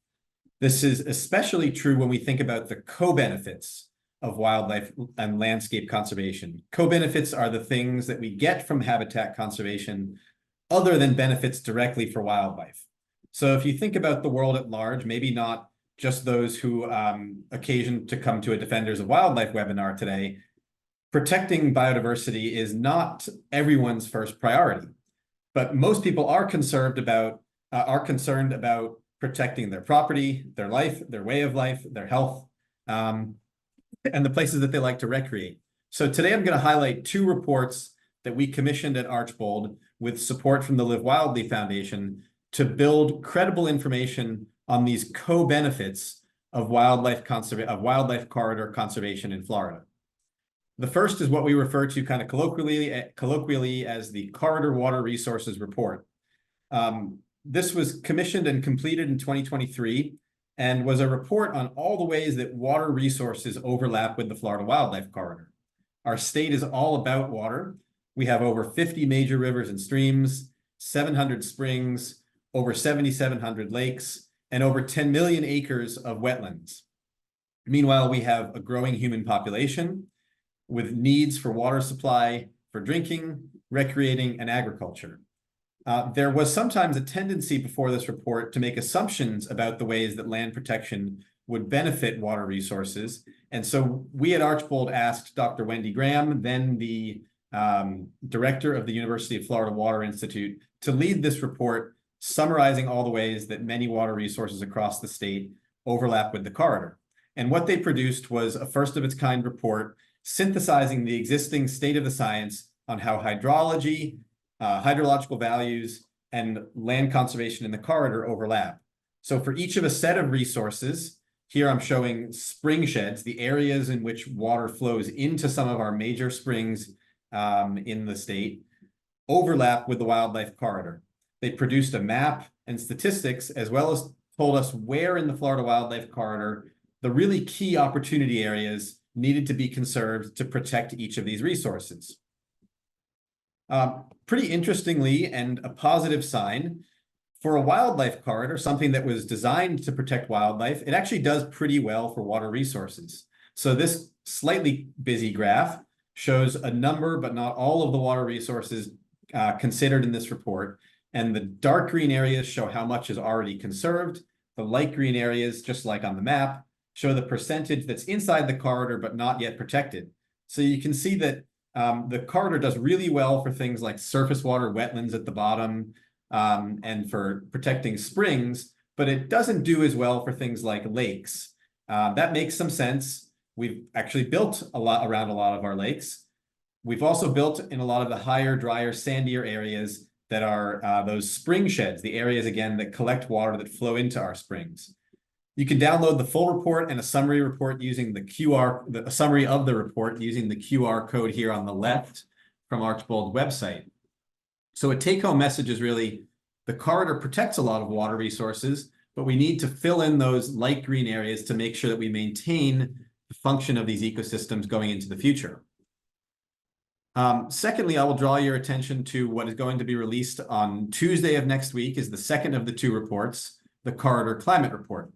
This is especially true when we think about the co-benefits of wildlife and landscape conservation. Co-benefits are the things that we get from habitat conservation other than benefits directly for wildlife. So if you think about the world at large, maybe not just those who occasion to come to a Defenders of Wildlife webinar today, protecting biodiversity is not everyone's first priority, but most people are concerned about protecting their property, their life, their way of life, their health, and the places that they like to recreate. So today I'm going to highlight two reports that we commissioned at Archbold with support from the Live Wildly Foundation to build credible information on these co-benefits of wildlife corridor conservation in Florida. The first is what we refer to kind of colloquially as the Corridor Water Resources Report. This was commissioned and completed in 2023 and was a report on all the ways that water resources overlap with the Florida Wildlife Corridor. Our state is all about water. We have over 50 major rivers and streams, 700 springs, over 7,700 lakes, and over 10 million acres of wetlands. Meanwhile, we have a growing human population with needs for water supply, for drinking, recreating, and agriculture. There was sometimes a tendency before this report to make assumptions about the ways that land protection would benefit water resources. And so we at Archbold asked Dr. Wendy Graham, then the director of the University of Florida Water Institute, to lead this report, summarizing all the ways that many water resources across the state overlap with the corridor. And what they produced was a first of its kind report synthesizing the existing state of the science on how hydrology, hydrological values, and land conservation in the corridor overlap. So for each of a set of resources, here I'm showing spring sheds, the areas in which water flows into some of our major springs in the state, overlap with the wildlife corridor. They produced a map and statistics, as well as told us where in the Florida Wildlife Corridor the really key opportunity areas needed to be conserved to protect each of these resources. Pretty interestingly, and a positive sign, for a wildlife corridor, something that was designed to protect wildlife, it actually does pretty well for water resources. So this slightly busy graph shows a number, but not all of the water resources considered in this report. And the dark green areas show how much is already conserved. The light green areas, just like on the map, show the percentage that's inside the corridor, but not yet protected. So you can see that the corridor does really well for things like surface water, wetlands at the bottom, and for protecting springs, but it doesn't do as well for things like lakes. That makes some sense. We've actually built a lot around a lot of our lakes. We've also built in a lot of the higher, drier, sandier areas that are those spring sheds, the areas, again, that collect water that flow into our springs. You can download the full report and a summary report using a summary of the report using the QR code here on the left from Archbold website. So a take-home message is really, the corridor protects a lot of water resources, but we need to fill in those light green areas to make sure that we maintain the function of these ecosystems going into the future. Secondly, I will draw your attention to what is going to be released on Tuesday of next week, is the second of the two reports, the Corridor Climate Report.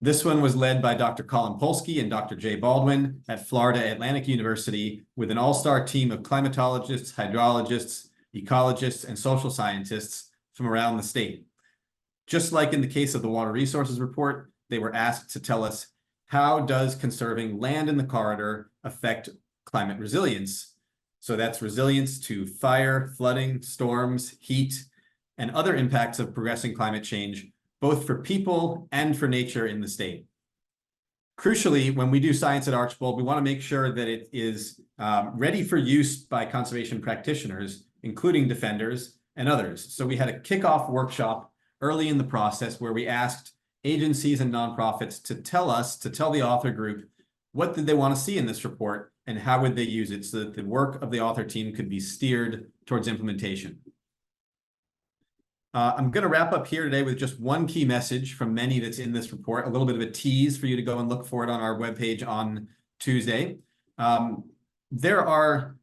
This one was led by Dr. Colin Polsky and Dr. Jay Baldwin at Florida Atlantic University with an all-star team of climatologists, hydrologists, ecologists, and social scientists from around the state. Just like in the case of the Water Resources Report, they were asked to tell us, how does conserving land in the corridor affect climate resilience? So that's resilience to fire, flooding, storms, heat, and other impacts of progressing climate change, both for people and for nature in the state. Crucially, when we do science at Archbold, we want to make sure that it is ready for use by conservation practitioners, including defenders and others. So we had a kickoff workshop early in the process where we asked agencies and nonprofits to tell the author group, what did they want to see in this report and how would they use it so that the work of the author team could be steered towards implementation. I'm going to wrap up here today with just one key message from many that's in this report, a little bit of a tease for you to go and look for it on our webpage on Tuesday. There are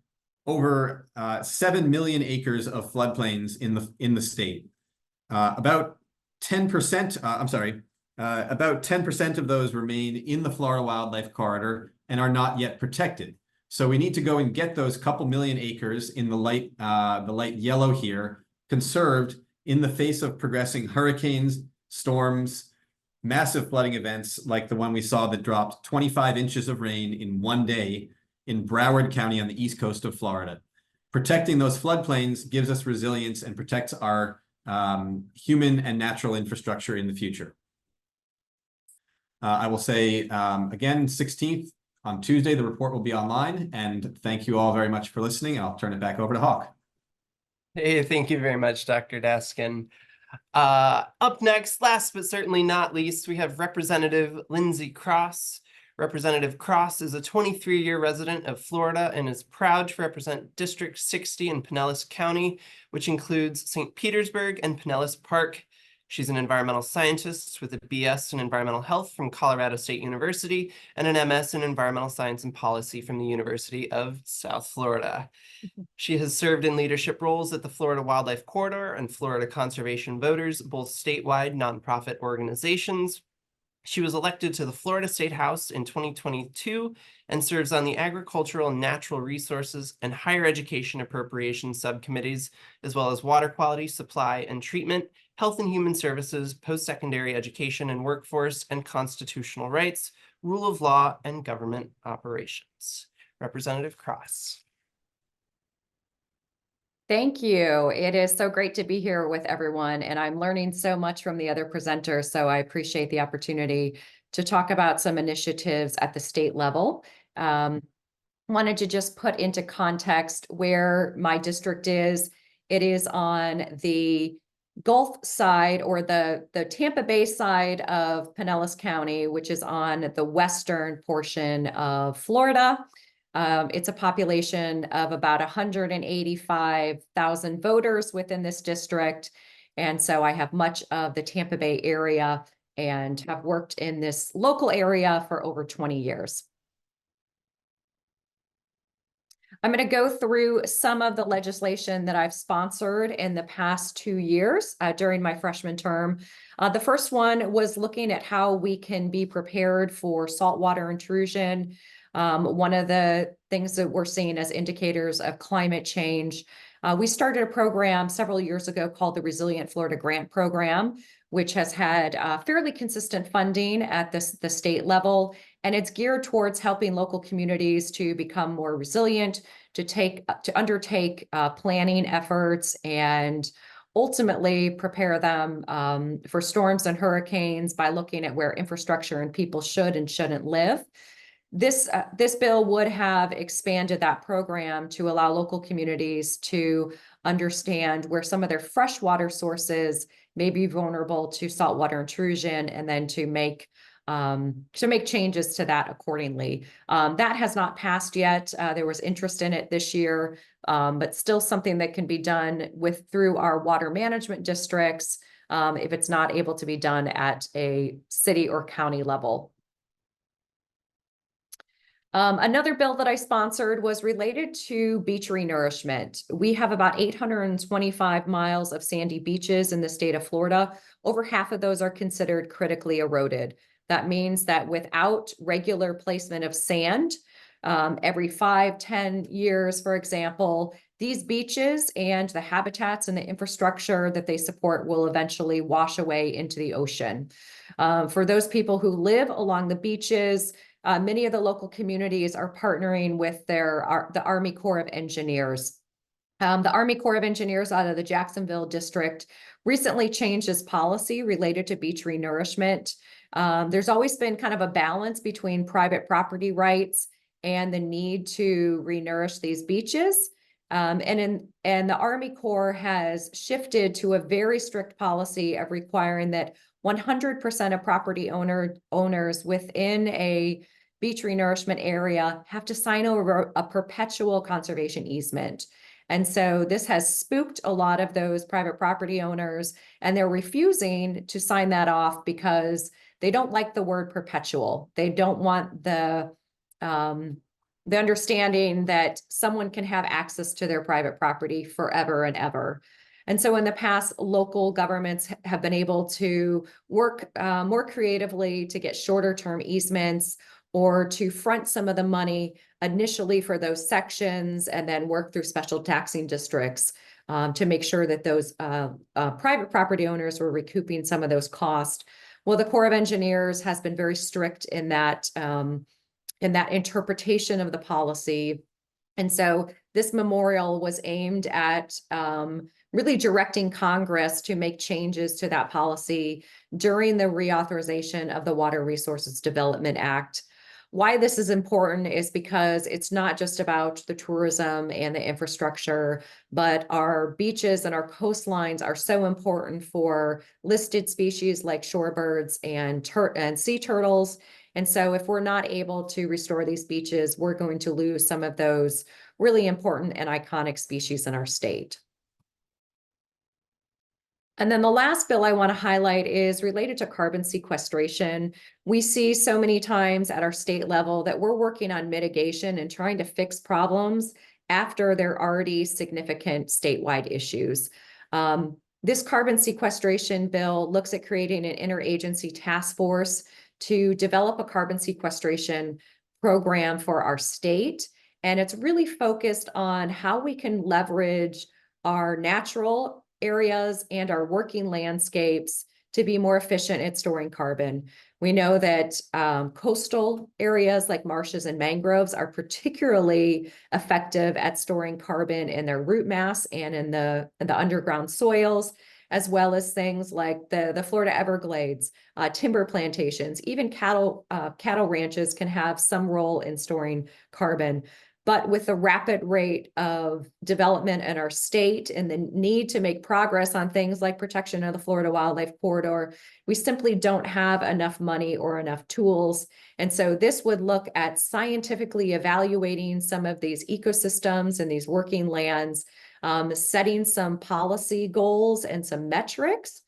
over 7 million acres of floodplains in the state. About 10%, about 10% of those remain in the Florida Wildlife Corridor and are not yet protected. So we need to go and get those couple million acres in the light yellow here conserved in the face of progressing hurricanes, storms, massive flooding events like the one we saw that dropped 25 inches of rain in one day in Broward County on the east coast of Florida. Protecting those floodplains gives us resilience and protects our human and natural infrastructure in the future. I will say, again, 16th on Tuesday, the report will be online, and thank you all very much for listening. I'll turn it back over to Hawk. Hey, thank you very much, Dr. Daskin. Up next, last but certainly not least, we have Representative Lindsay Cross, Representative Cross is a 23-year resident of Florida and is proud to represent District 60 in Pinellas County, which includes St. Petersburg and Pinellas Park. She's an environmental scientist with a BS in environmental health from Colorado State University and an MS in environmental science and policy from the University of South Florida. She has served in leadership roles at the Florida Wildlife Corridor and Florida Conservation Voters, both statewide nonprofit organizations. She was elected to the Florida State House in 2022 and serves on the Agricultural and Natural Resources and Higher Education Appropriations subcommittees, as well as Water Quality, Supply and Treatment, Health and Human Services, Post-Secondary Education and Workforce, and Constitutional Rights, Rule of Law, and Government Operations. Representative Cross. Thank you. It is so great to be here with everyone, and I'm learning so much from the other presenters, so I appreciate the opportunity to talk about some initiatives at the state level. Wanted to just put into context where my district is. It is on the Gulf side, or the Tampa Bay side of Pinellas County, which is on the western portion of Florida. It's a population of about 185,000 voters within this district. And so I have much of the Tampa Bay area and have worked in this local area for over 20 years. I'm going to go through some of the legislation that I've sponsored in the past 2 years during my freshman term. The first one was looking at how we can be prepared for saltwater intrusion. One of the things that we're seeing as indicators of climate change. We started a program several years ago called the Resilient Florida Grant Program, which has had fairly consistent funding at the state level. And it's geared towards helping local communities to become more resilient, to undertake planning efforts, and ultimately prepare them for storms and hurricanes by looking at where infrastructure and people should and shouldn't live. This bill would have expanded that program to allow local communities to understand where some of their freshwater sources may be vulnerable to saltwater intrusion, and then to make changes to that accordingly. That has not passed yet. There was interest in it this year, but still something that can be done through our water management districts if it's not able to be done at a city or county level. Another bill that I sponsored was related to beach renourishment. We have about 825 miles of sandy beaches in the state of Florida. Over half of those are considered critically eroded. That means that without regular placement of sand, every 5-10 years, for example, these beaches and the habitats and the infrastructure that they support will eventually wash away into the ocean. For those people who live along the beaches, many of the local communities are partnering with the Army Corps of Engineers. The Army Corps of Engineers out of the Jacksonville district recently changed its policy related to beach renourishment. There's always been kind of a balance between private property rights and the need to renourish these beaches. And the Army Corps has shifted to a very strict policy of requiring that 100% of property owners within a beach renourishment area have to sign over a perpetual conservation easement. And so this has spooked a lot of those private property owners, and they're refusing to sign that off because they don't like the word perpetual. They don't want the understanding that someone can have access to their private property forever and ever. And so in the past, local governments have been able to work more creatively to get shorter term easements, or to front some of the money initially for those sections and then work through special taxing districts to make sure that those private property owners were recouping some of those costs. Well, the Corps of Engineers has been very strict in that interpretation of the policy. And so this memorial was aimed at really directing Congress to make changes to that policy during the reauthorization of the Water Resources Development Act. Why this is important is because it's not just about the tourism and the infrastructure, but our beaches and our coastlines are so important for listed species like shorebirds and sea turtles. And so if we're not able to restore these beaches, we're going to lose some of those really important and iconic species in our state. And then the last bill I want to highlight is related to carbon sequestration. We see so many times at our state level that we're working on mitigation and trying to fix problems after there are already significant statewide issues. This carbon sequestration bill looks at creating an interagency task force to develop a carbon sequestration program for our state. And it's really focused on how we can leverage our natural areas and our working landscapes to be more efficient at storing carbon. We know that coastal areas like marshes and mangroves are particularly effective at storing carbon in their root mass and in the underground soils, as well as things like the Florida Everglades, timber plantations, even cattle ranches can have some role in storing carbon. But with the rapid rate of development in our state and the need to make progress on things like protection of the Florida Wildlife Corridor, we simply don't have enough money or enough tools. And so this would look at scientifically evaluating some of these ecosystems and these working lands, setting some policy goals and some metrics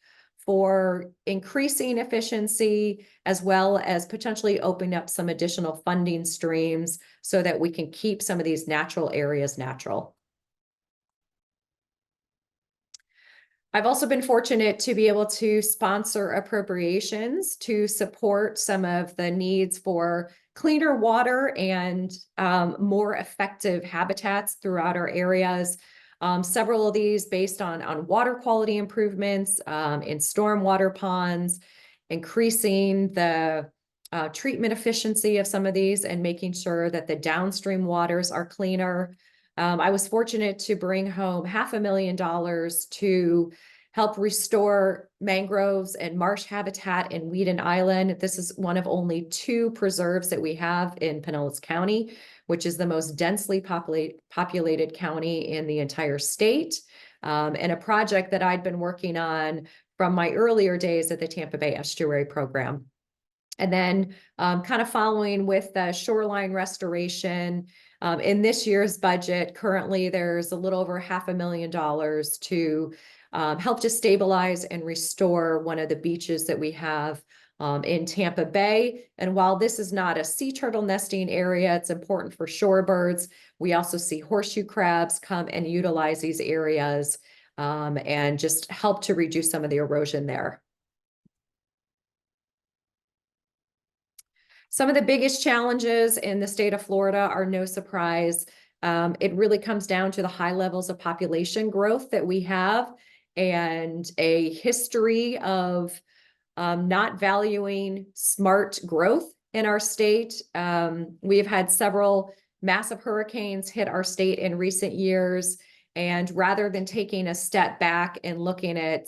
for increasing efficiency, as well as potentially opening up some additional funding streams so that we can keep some of these natural areas natural. I've also been fortunate to be able to sponsor appropriations to support some of the needs for cleaner water and more effective habitats throughout our areas. Several of these based on water quality improvements in stormwater ponds, increasing the treatment efficiency of some of these and making sure that the downstream waters are cleaner. I was fortunate to bring home $500,000 to help restore mangroves and marsh habitat in Weeden Island. This is one of only 2 preserves that we have in Pinellas County, which is the most densely populated county in the entire state, and a project that I'd been working on from my earlier days at the Tampa Bay Estuary Program. And then kind of following with the shoreline restoration, in this year's budget, currently there's a little over $500,000 to help to stabilize and restore one of the beaches that we have in Tampa Bay. And while this is not a sea turtle nesting area, it's important for shorebirds. We also see horseshoe crabs come and utilize these areas and just help to reduce some of the erosion there. Some of the biggest challenges in the state of Florida are no surprise. It really comes down to the high levels of population growth that we have and a history of not valuing smart growth in our state. We have had several massive hurricanes hit our state in recent years. And rather than taking a step back and looking at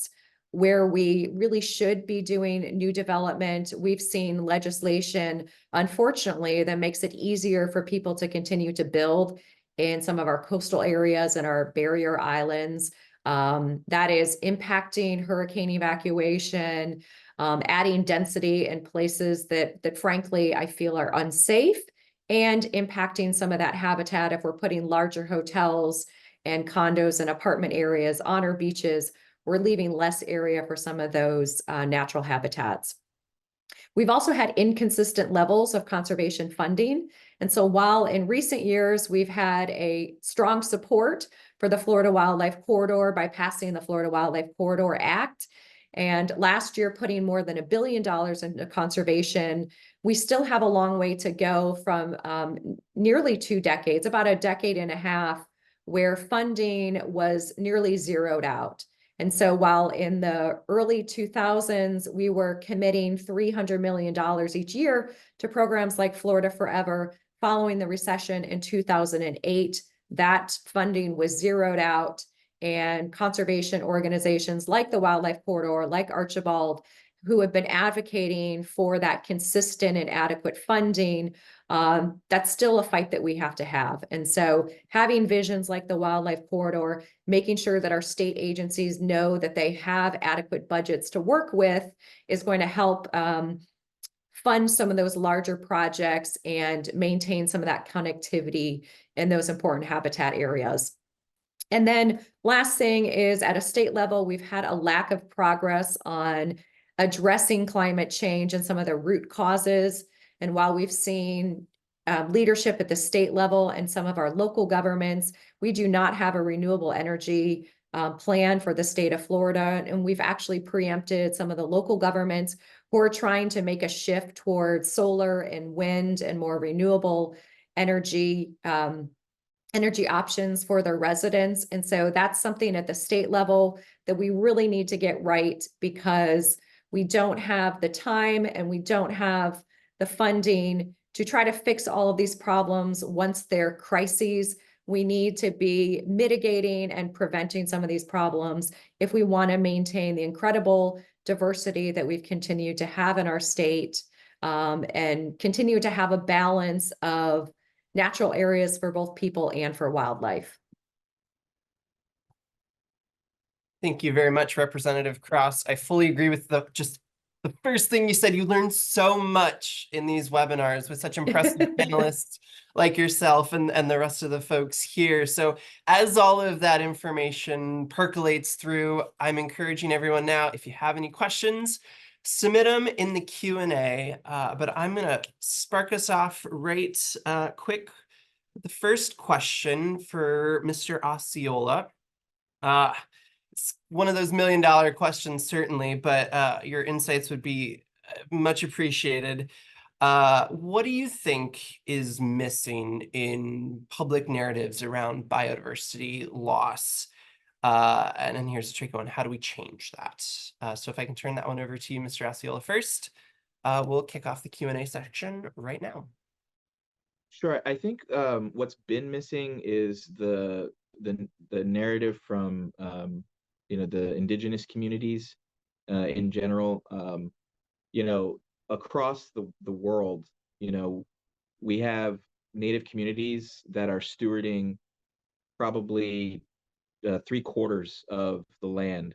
where we really should be doing new development, we've seen legislation, unfortunately, that makes it easier for people to continue to build in some of our coastal areas and our barrier islands. That is impacting hurricane evacuation, adding density in places that frankly I feel are unsafe, and impacting some of that habitat if we're putting larger hotels and condos and apartment areas on our beaches. We're leaving less area for some of those natural habitats. We've also had inconsistent levels of conservation funding. And so while in recent years, we've had a strong support for the Florida Wildlife Corridor by passing the Florida Wildlife Corridor Act, and last year putting more than $1 billion into conservation, we still have a long way to go from nearly 2 decades, about a decade and a half, where funding was nearly zeroed out. And so while in the early 2000s, we were committing $300 million each year to programs like Florida Forever, following the recession in 2008, that funding was zeroed out, and conservation organizations like the Wildlife Corridor, like Archbold, who have been advocating for that consistent and adequate funding, that's still a fight that we have to have. And so having visions like the Wildlife Corridor, making sure that our state agencies know that they have adequate budgets to work with, is going to help fund some of those larger projects and maintain some of that connectivity in those important habitat areas. And then last thing is, at a state level, we've had a lack of progress on addressing climate change and some of the root causes. And while we've seen leadership at the state level and some of our local governments, we do not have a renewable energy plan for the state of Florida. And we've actually preempted some of the local governments who are trying to make a shift towards solar and wind and more renewable energy energy options for their residents. And so that's something at the state level that we really need to get right, because we don't have the time and we don't have the funding to try to fix all of these problems once they're crises. We need to be mitigating and preventing some of these problems if we want to maintain the incredible diversity that we've continued to have in our state, and continue to have a balance of natural areas for both people and for wildlife. Thank you very much, Representative Cross. I fully agree with the first thing you said. You learn so much in these webinars with such impressive panelists like yourself and the rest of the folks here. So as all of that information percolates through, I'm encouraging everyone now, if you have any questions, submit them in the Q&A, but I'm going to spark us off right quick. The first question for Mr. Osceola. It's one of those $1 million questions, certainly, but your insights would be much appreciated. What do you think is missing in public narratives around biodiversity loss? And then here's a tricky one. How do we change that? So if I can turn that one over to you, Mr. Osceola, first, we'll kick off the Q&A section right now. Sure. I think what's been missing is the narrative from the indigenous communities in general. Across the world, we have Native communities that are stewarding probably 3/4 of the land.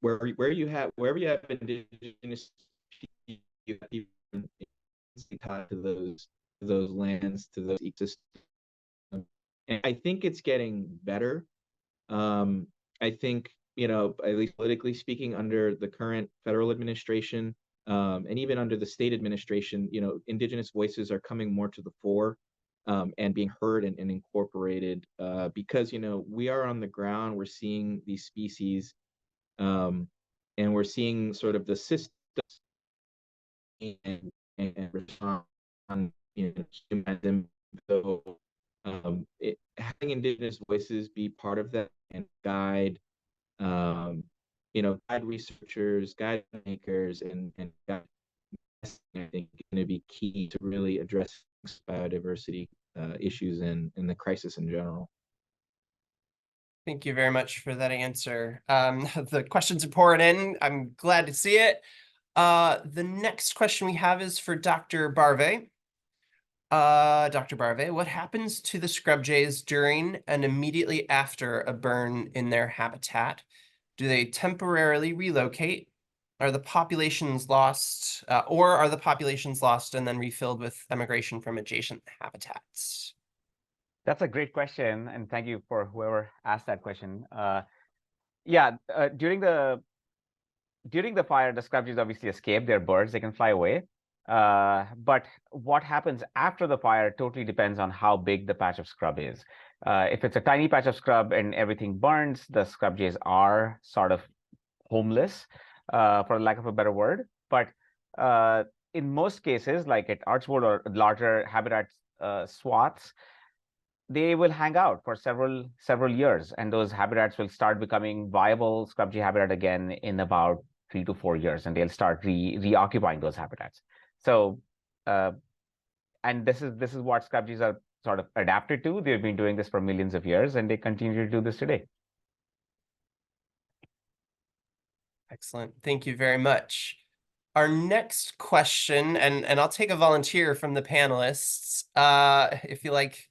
Wherever you have indigenous people tied to those lands, to those ecosystems, and I think it's getting better. I think at least politically speaking, under the current federal administration, and even under the state administration, indigenous voices are coming more to the fore, and being heard and incorporated, because we are on the ground. We're seeing these species, and we're seeing sort of the systems and respond, human them. So having indigenous voices be part of that and guide researchers, guide makers, and guide, I think, is going to be key to really address biodiversity issues and the crisis in general. Thank you very much for that answer. The questions are pouring in. I'm glad to see it. The next question we have is for Dr. Barve. Dr. Barve, what happens to the scrub jays during and immediately after a burn in their habitat? Do they temporarily relocate? Are the populations lost, or are the populations lost and then refilled with emigration from adjacent habitats? That's a great question, and thank you for whoever asked that question. During the fire, the scrub jays obviously escape. They're birds; they can fly away. But what happens after the fire totally depends on how big the patch of scrub is. If it's a tiny patch of scrub and everything burns, the scrub jays are sort of homeless, for lack of a better word. But in most cases, like at Archbold or larger habitat swaths, they will hang out for several years, and those habitats will start becoming viable scrub jay habitat again in about 3 to 4 years, and they'll start reoccupying those habitats. So, and this is what scrub jays are sort of adapted to. They've been doing this for millions of years, and they continue to do this today. Excellent. Thank you very much. Our next question, and I'll take a volunteer from the panelists, if you like.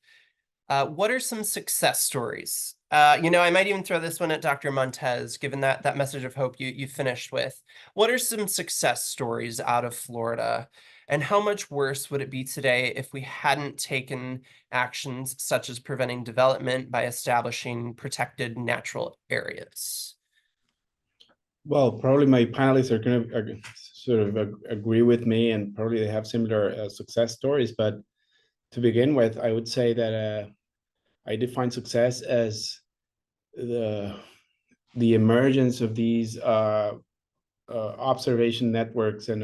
What are some success stories I might even throw this one at Dr. Montez, given that message of hope you finished with. What are some success stories out of Florida? And how much worse would it be today if we hadn't taken actions such as preventing development by establishing protected natural areas? Well, probably my panelists are going to sort of agree with me, and probably they have similar success stories. But to begin with, I would say that I define success as the emergence of these observation networks and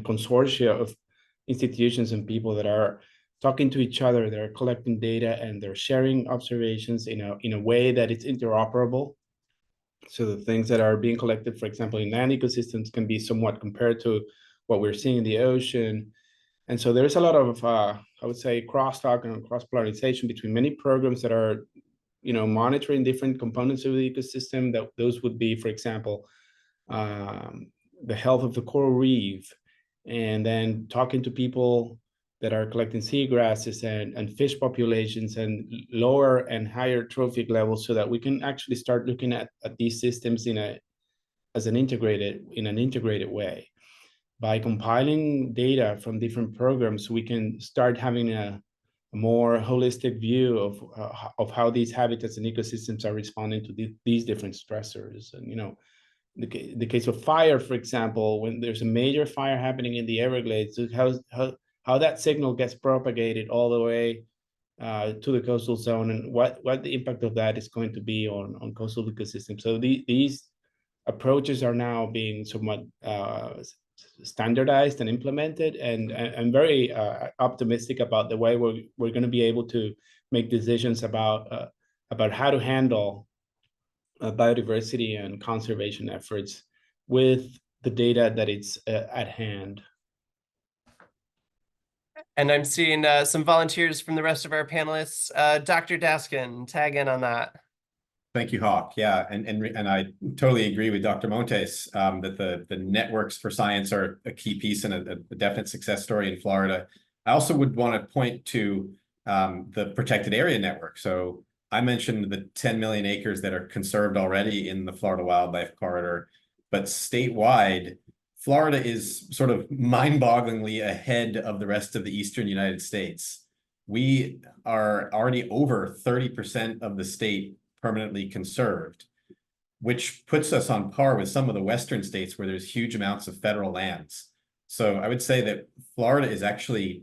consortia of institutions and people that are talking to each other, that are collecting data, and they're sharing observations in a way that it's interoperable. So the things that are being collected, for example, in land ecosystems can be somewhat compared to what we're seeing in the ocean. And so there's a lot of, I would say, crosstalk and cross-pollination between many programs that are, monitoring different components of the ecosystem. That those would be, for example, the health of the coral reef, and then talking to people that are collecting seagrasses and fish populations and lower and higher trophic levels, so that we can actually start looking at these systems in an integrated way. By compiling data from different programs, we can start having a more holistic view of how these habitats and ecosystems are responding to these different stressors. And the case of fire, for example, when there's a major fire happening in the Everglades, how that signal gets propagated all the way to the coastal zone, and what the impact of that is going to be on coastal ecosystems. So these approaches are now being somewhat standardized and implemented, and I'm very optimistic about the way we're going to be able to make decisions about how to handle biodiversity and conservation efforts with the data that it's at hand. And I'm seeing some volunteers from the rest of our panelists. Dr. Daskin, tag in on that. Thank you, Hawk. Yeah, and I totally agree with Dr. Montes that the networks for science are a key piece and a definite success story in Florida. I also would want to point to the protected area network. So I mentioned the 10 million acres that are conserved already in the Florida Wildlife Corridor, but statewide, Florida is sort of mind-bogglingly ahead of the rest of the eastern United States. We are already over 30% of the state permanently conserved, which puts us on par with some of the western states where there's huge amounts of federal lands. So I would say that Florida is actually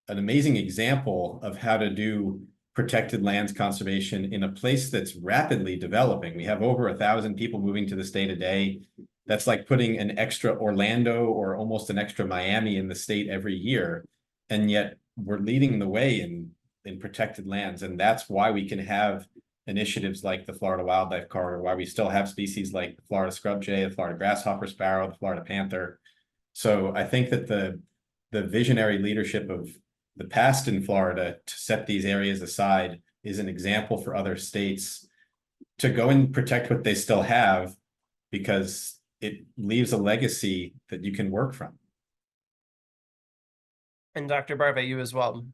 an amazing example of how to do protected lands conservation in a place that's rapidly developing. We have over 1,000 people moving to the state a day. That's like putting an extra Orlando or almost an extra Miami in the state every year. And yet we're leading the way in protected lands. And that's why we can have initiatives like the Florida Wildlife Corridor, why we still have species like the Florida scrub jay, the Florida grasshopper sparrow, the Florida panther. So I think that the visionary leadership of the past in Florida to set these areas aside is an example for other states to go and protect what they still have, because it leaves a legacy that you can work from. And Dr. Barve, you as well.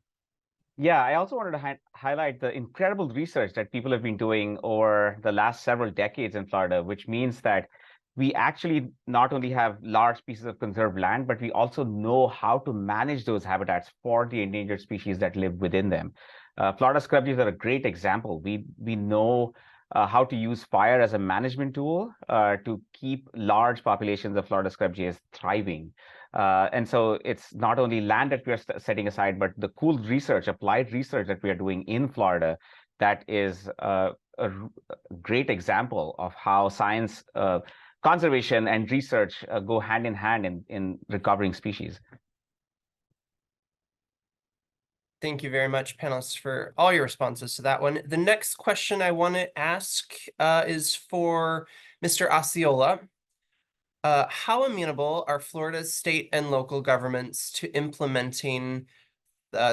Yeah, I also wanted to highlight the incredible research that people have been doing over the last several decades in Florida, which means that we actually not only have large pieces of conserved land, but we also know how to manage those habitats for the endangered species that live within them. Florida scrub jays are a great example. We know how to use fire as a management tool to keep large populations of Florida scrub jays thriving. And so it's not only land that we are setting aside, but the cool research, applied research that we are doing in Florida that is a great example of how science, conservation and research go hand in hand in recovering species. Thank you very much, panelists, for all your responses to that one. The next question I want to ask is for Mr. Osceola. How amenable are Florida's state and local governments to implementing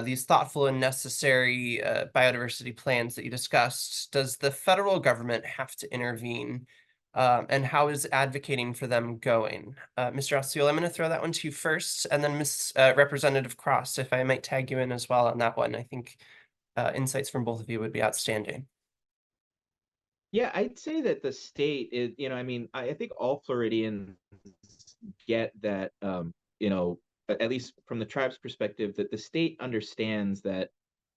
these thoughtful and necessary biodiversity plans that you discussed? Does the federal government have to intervene? And how is advocating for them going? Mr. Osceola, I'm going to throw that one to you first, and then Ms. Representative Cross, if I might tag you in as well on that one. I think insights from both of you would be outstanding. Yeah, I'd say that the state is, I mean, I think all Floridians get that, at least from the tribe's perspective, that the state understands that,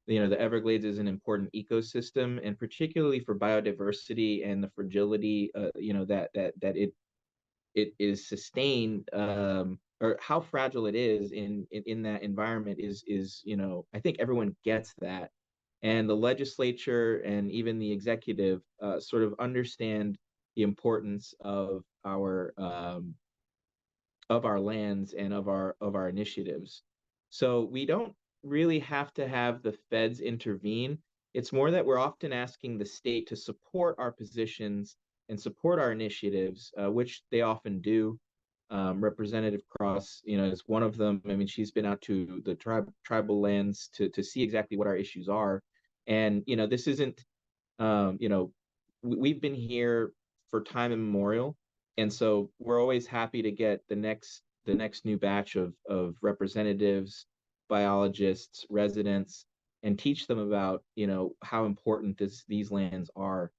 the Everglades is an important ecosystem, and particularly for biodiversity and the fragility, that it is sustained, or how fragile it is in that environment is, I think everyone gets that. And the legislature and even the executive sort of understand the importance of our lands and of our initiatives. So we don't really have to have the feds intervene. It's more that we're often asking the state to support our positions and support our initiatives, which they often do. Representative Cross, is one of them. I mean, she's been out to the tribal lands to see exactly what our issues are. And, this isn't, we've been here for time immemorial. And so we're always happy to get the next new batch of representatives, biologists, residents, and teach them about, how important these lands are,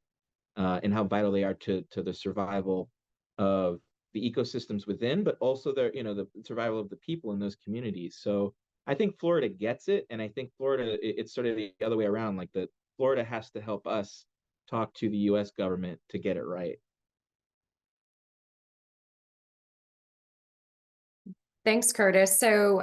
and how vital they are to the survival of the ecosystems within, but also the survival of the people in those communities. So I think Florida gets it, and I think Florida, it's sort of the other way around, like that Florida has to help us talk to the U.S. government to get it right. Thanks, Curtis. So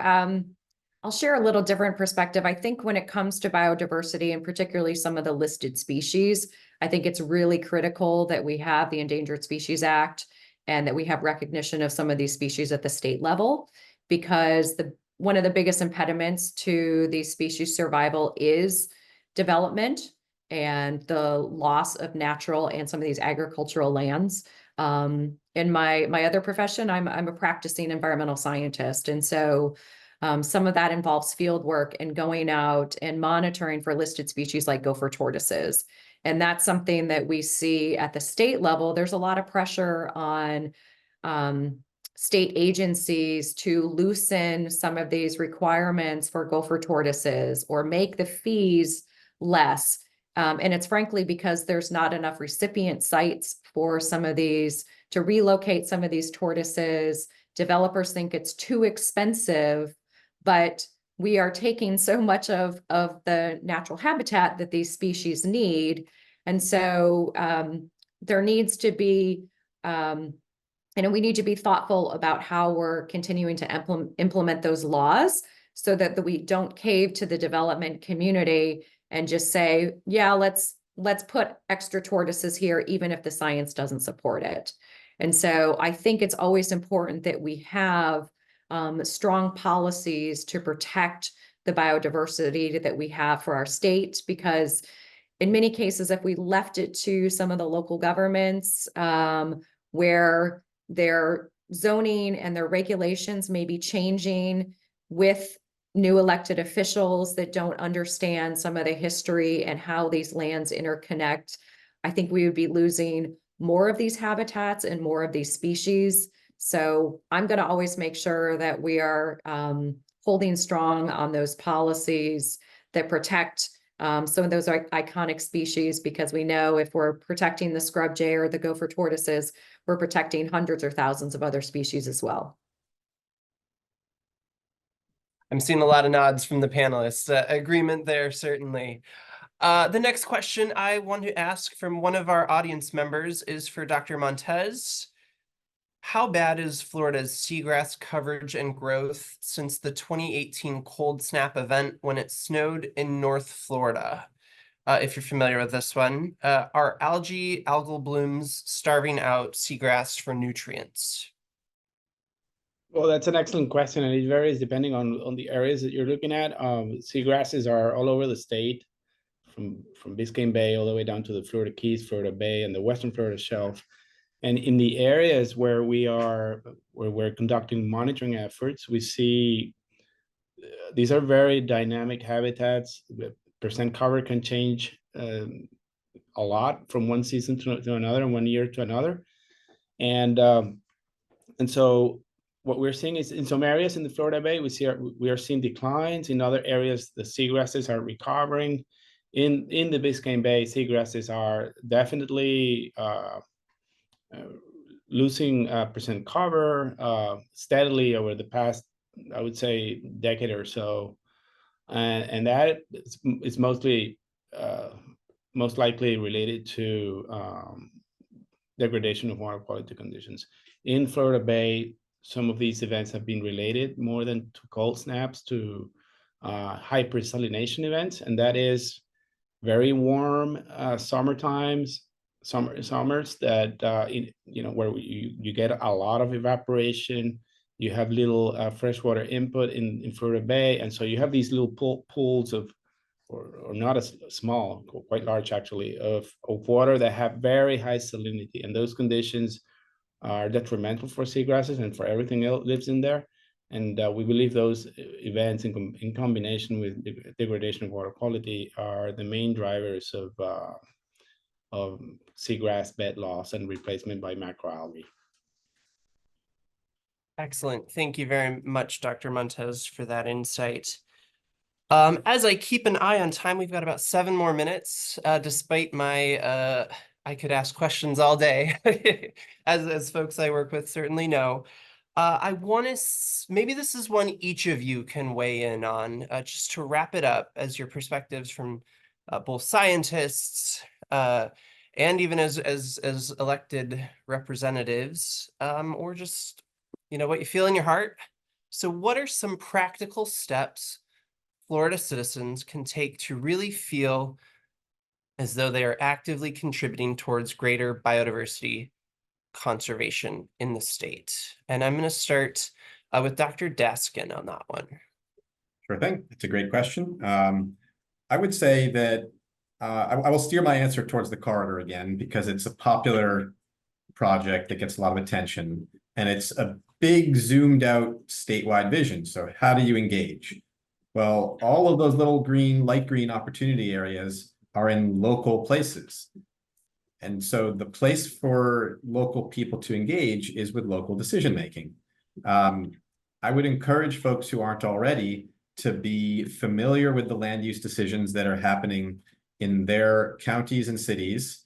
I'll share a little different perspective. I think when it comes to biodiversity, and particularly some of the listed species, I think it's really critical that we have the Endangered Species Act and that we have recognition of some of these species at the state level, because one of the biggest impediments to these species survival is development and the loss of natural and some of these agricultural lands. In my other profession, I'm a practicing environmental scientist. And so some of that involves field work and going out and monitoring for listed species like gopher tortoises. And that's something that we see at the state level. There's a lot of pressure on state agencies to loosen some of these requirements for gopher tortoises or make the fees less. And it's frankly because there's not enough recipient sites for some of these to relocate some of these tortoises. Developers think it's too expensive, but we are taking so much of the natural habitat that these species need. And so there needs to be, we need to be thoughtful about how we're continuing to implement those laws so that we don't cave to the development community and just say, yeah, let's put extra tortoises here, even if the science doesn't support it. And so I think it's always important that we have strong policies to protect the biodiversity that we have for our state, because in many cases, if we left it to some of the local governments where their zoning and their regulations may be changing with new elected officials that don't understand some of the history and how these lands interconnect, I think we would be losing more of these habitats and more of these species. So I'm going to always make sure that we are holding strong on those policies that protect some of those iconic species, because we know if we're protecting the scrub jay or the gopher tortoises, we're protecting hundreds or thousands of other species as well. I'm seeing a lot of nods from the panelists. Agreement there, certainly. The next question I want to ask from one of our audience members is for Dr. Montez. How bad is Florida's seagrass coverage and growth since the 2018 cold snap event when it snowed in North Florida? If you're familiar with this one, are algal blooms starving out seagrass for nutrients? Well, that's an excellent question, and it varies depending on the areas that you're looking at. Seagrasses are all over the state, from Biscayne Bay all the way down to the Florida Keys, Florida Bay, and the Western Florida Shelf. And in the areas where we're conducting monitoring efforts, we see these are very dynamic habitats. The percent cover can change a lot from one season to another, and 1 year to another. And so what we're seeing is in some areas in the Florida Bay, we are seeing declines. In other areas, the seagrasses are recovering. in the Biscayne Bay, seagrasses are definitely losing percent cover steadily over the past, I would say, decade or so, and that is mostly most likely related to degradation of water quality conditions. In Florida Bay, some of these events have been related more than to cold snaps to hypersalination events, and that is very warm summers that where you get a lot of evaporation. You have little freshwater input in Florida Bay, and so you have these little pools of, or not as small, quite large actually, of water that have very high salinity, and those conditions are detrimental for seagrasses and for everything else lives in there. And we believe those events in combination with degradation of water quality are the main drivers of seagrass bed loss and replacement by macroalgae. Excellent. Thank you very much, Dr. Montez, for that insight. As I keep an eye on time, we've got about 7 more minutes, despite my, I could ask questions all day, as folks I work with certainly know. I want to, maybe this is one each of you can weigh in on, just to wrap it up as your perspectives from both scientists and even as elected representatives, or just, what you feel in your heart. So what are some practical steps Florida citizens can take to really feel as though they are actively contributing towards greater biodiversity conservation in the state? And I'm going to start with Dr. Daskin on that one. Sure thing. It's a great question. I would say that I will steer my answer towards the corridor again, because it's a popular project that gets a lot of attention, and it's a big zoomed out statewide vision. So how do you engage? Well, all of those little green, light green opportunity areas are in local places. And so the place for local people to engage is with local decision making. I would encourage folks who aren't already to be familiar with the land use decisions that are happening in their counties and cities.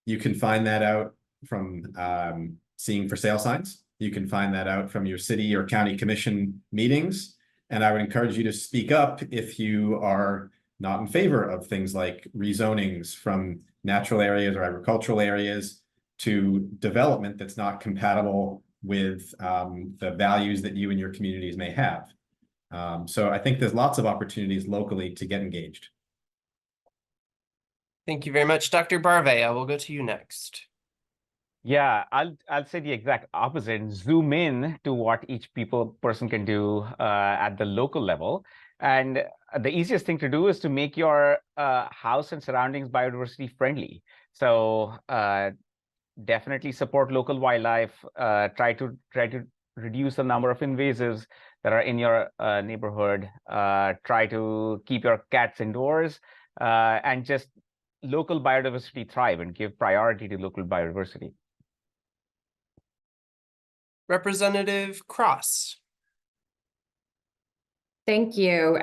You can find that out from seeing for sale signs. You can find that out from your city or county commission meetings. And I would encourage you to speak up if you are not in favor of things like rezonings from natural areas or agricultural areas to development that's not compatible with the values that you and your communities may have. So I think there's lots of opportunities locally to get engaged. Thank you very much. Dr. Barve, I will go to you next. Yeah, I'll say the exact opposite. Zoom in to what each person can do at the local level. And the easiest thing to do is to make your house and surroundings biodiversity friendly. So definitely support local wildlife. Try to reduce the number of invasives that are in your neighborhood. Try to keep your cats indoors, and just local biodiversity thrive and give priority to local biodiversity. Representative Cross. Thank you.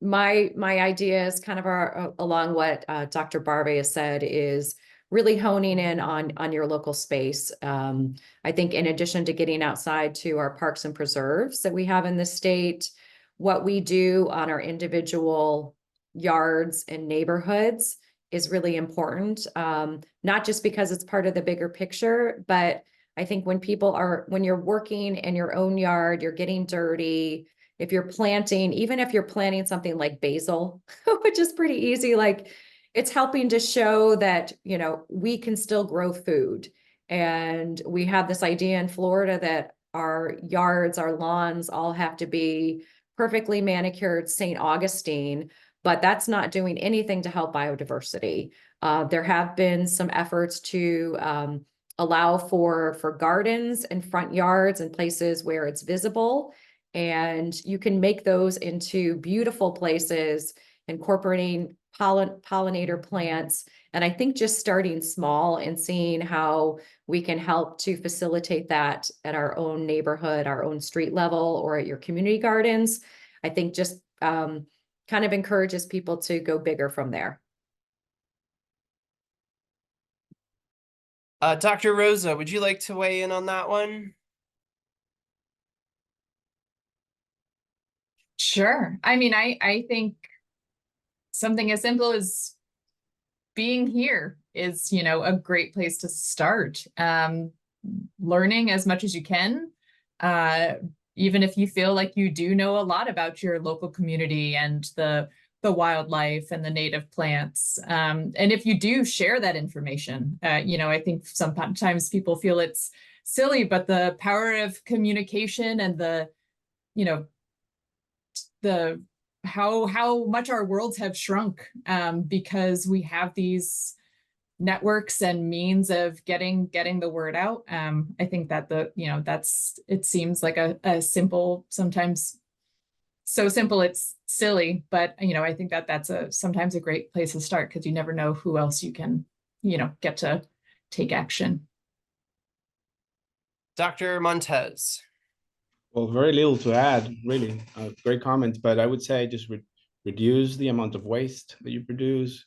My idea is kind of along what Dr. Barve has said, is really honing in on your local space. I think in addition to getting outside to our parks and preserves that we have in the state, what we do on our individual yards and neighborhoods is really important. Not just because it's part of the bigger picture, but I think when you're working in your own yard, you're getting dirty. If you're planting, even if you're planting something like basil, which is pretty easy, like it's helping to show that, we can still grow food. And we have this idea in Florida that our yards, our lawns all have to be perfectly manicured St. Augustine, but that's not doing anything to help biodiversity. There have been some efforts to allow for gardens and front yards and places where it's visible. And you can make those into beautiful places, incorporating pollinator plants. And I think just starting small and seeing how we can help to facilitate that at our own neighborhood, our own street level, or at your community gardens. I think just kind of encourages people to go bigger from there. Dr. Rosa, would you like to weigh in on that one? Sure. I mean, I think something as simple as being here is, you know, a great place to start. Learning as much as you can, even if you feel like you do know a lot about your local community and the wildlife and the native plants. And if you do share that information, you know, I think sometimes people feel it's silly, but the power of communication and the, you know, the how much our worlds have shrunk, because we have these networks and means of getting the word out. I think that it seems like a simple, sometimes so simple it's silly, but you know, I think that that's sometimes a great place to start, because you never know who else you can, you know, get to take action. Dr. Montez. Well, very little to add, really. Great comment, but I would say just reduce the amount of waste that you produce.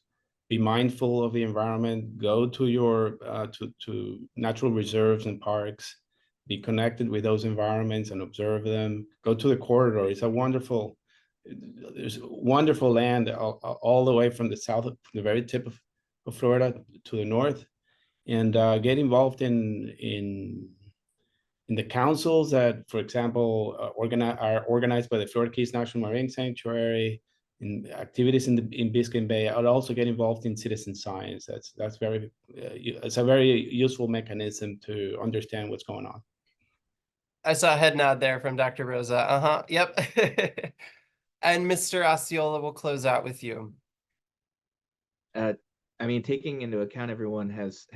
Be mindful of the environment. Go to your to natural reserves and parks. Be connected with those environments and observe them. Go to the corridor. It's a wonderful. There's wonderful land all the way from the south, from the very tip of Florida to the north, and get involved in the councils that, for example, are organized by the Florida Keys National Marine Sanctuary, in activities in Biscayne Bay. I'd also get involved in citizen science. That's very it's a very useful mechanism to understand what's going on. I saw a head nod there from Dr. Rosa. Yep. And Mr. Osceola will close out with you. I mean, taking into account everyone has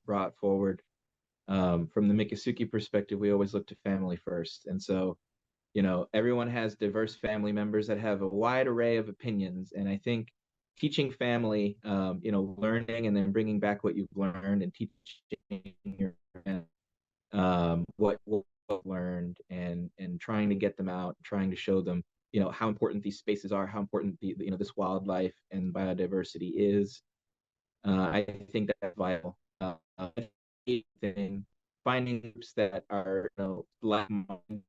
brought forward, from the Miccosukee perspective, we always look to family first. And so, you know, everyone has diverse family members that have a wide array of opinions. And I think teaching family, you know, learning and then bringing back what you've learned and teaching your what learned, and trying to get them out, trying to show them, you know, how important these spaces are, how important you know, this wildlife and biodiversity is. I think that's vital. Thing, finding groups that are, you know, like-minded,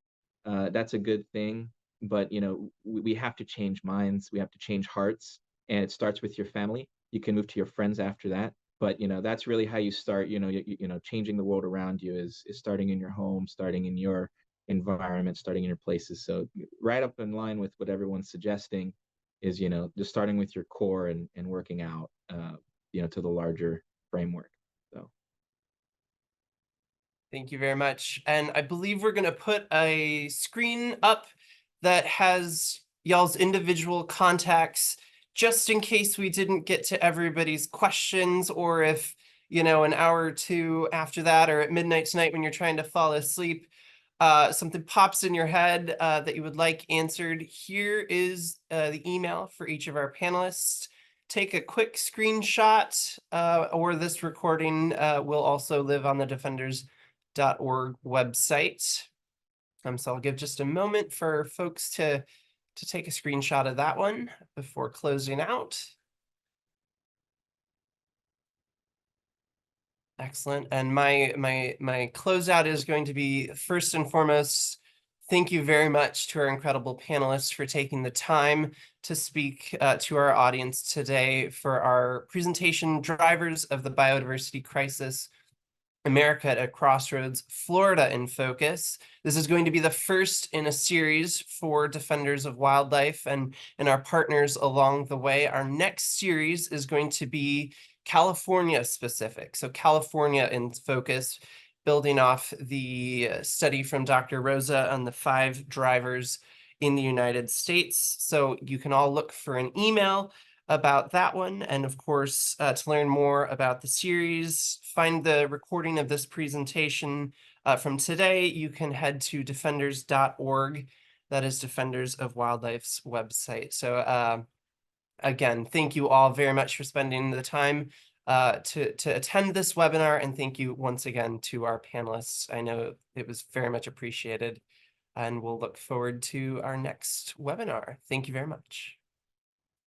that's a good thing. But you know, we have to change minds, we have to change hearts, and it starts with your family. You can move to your friends after that, but you know, that's really how you start. You know, you know, changing the world around you is starting in your home, starting in your environment, starting in your places. So right up in line with what everyone's suggesting is, you know, just starting with your core and working out, you know, to the larger framework. So Thank you very much. And I believe we're going to put a screen up that has y'all's individual contacts, just in case we didn't get to everybody's questions, or if, you know, an hour or two after that, or at midnight tonight when you're trying to fall asleep, something pops in your head that you would like answered. Here is the email for each of our panelists. Take a quick screenshot, or this recording will also live on the defenders.org website. So I'll give just a moment for folks to take a screenshot of that one before closing out. Excellent. And my closeout is going to be, first and foremost, thank you very much to our incredible panelists for taking the time to speak to our audience today for our presentation, Drivers of the Biodiversity Crisis, America at Crossroads, Florida in Focus. This is going to be the first in a series for Defenders of Wildlife and our partners along the way. Our next series is going to be California specific. So California in Focus, building off the study from Dr. Rosa on the 5 drivers in the United States. So you can all look for an email about that one. And of course, to learn more about the series, find the recording of this presentation from today, you can head to defenders.org. That is Defenders of Wildlife's website. So again, thank you all very much for spending the time to attend this webinar. And thank you once again to our panelists. I know it was very much appreciated. And we'll look forward to our next webinar. Thank you very much.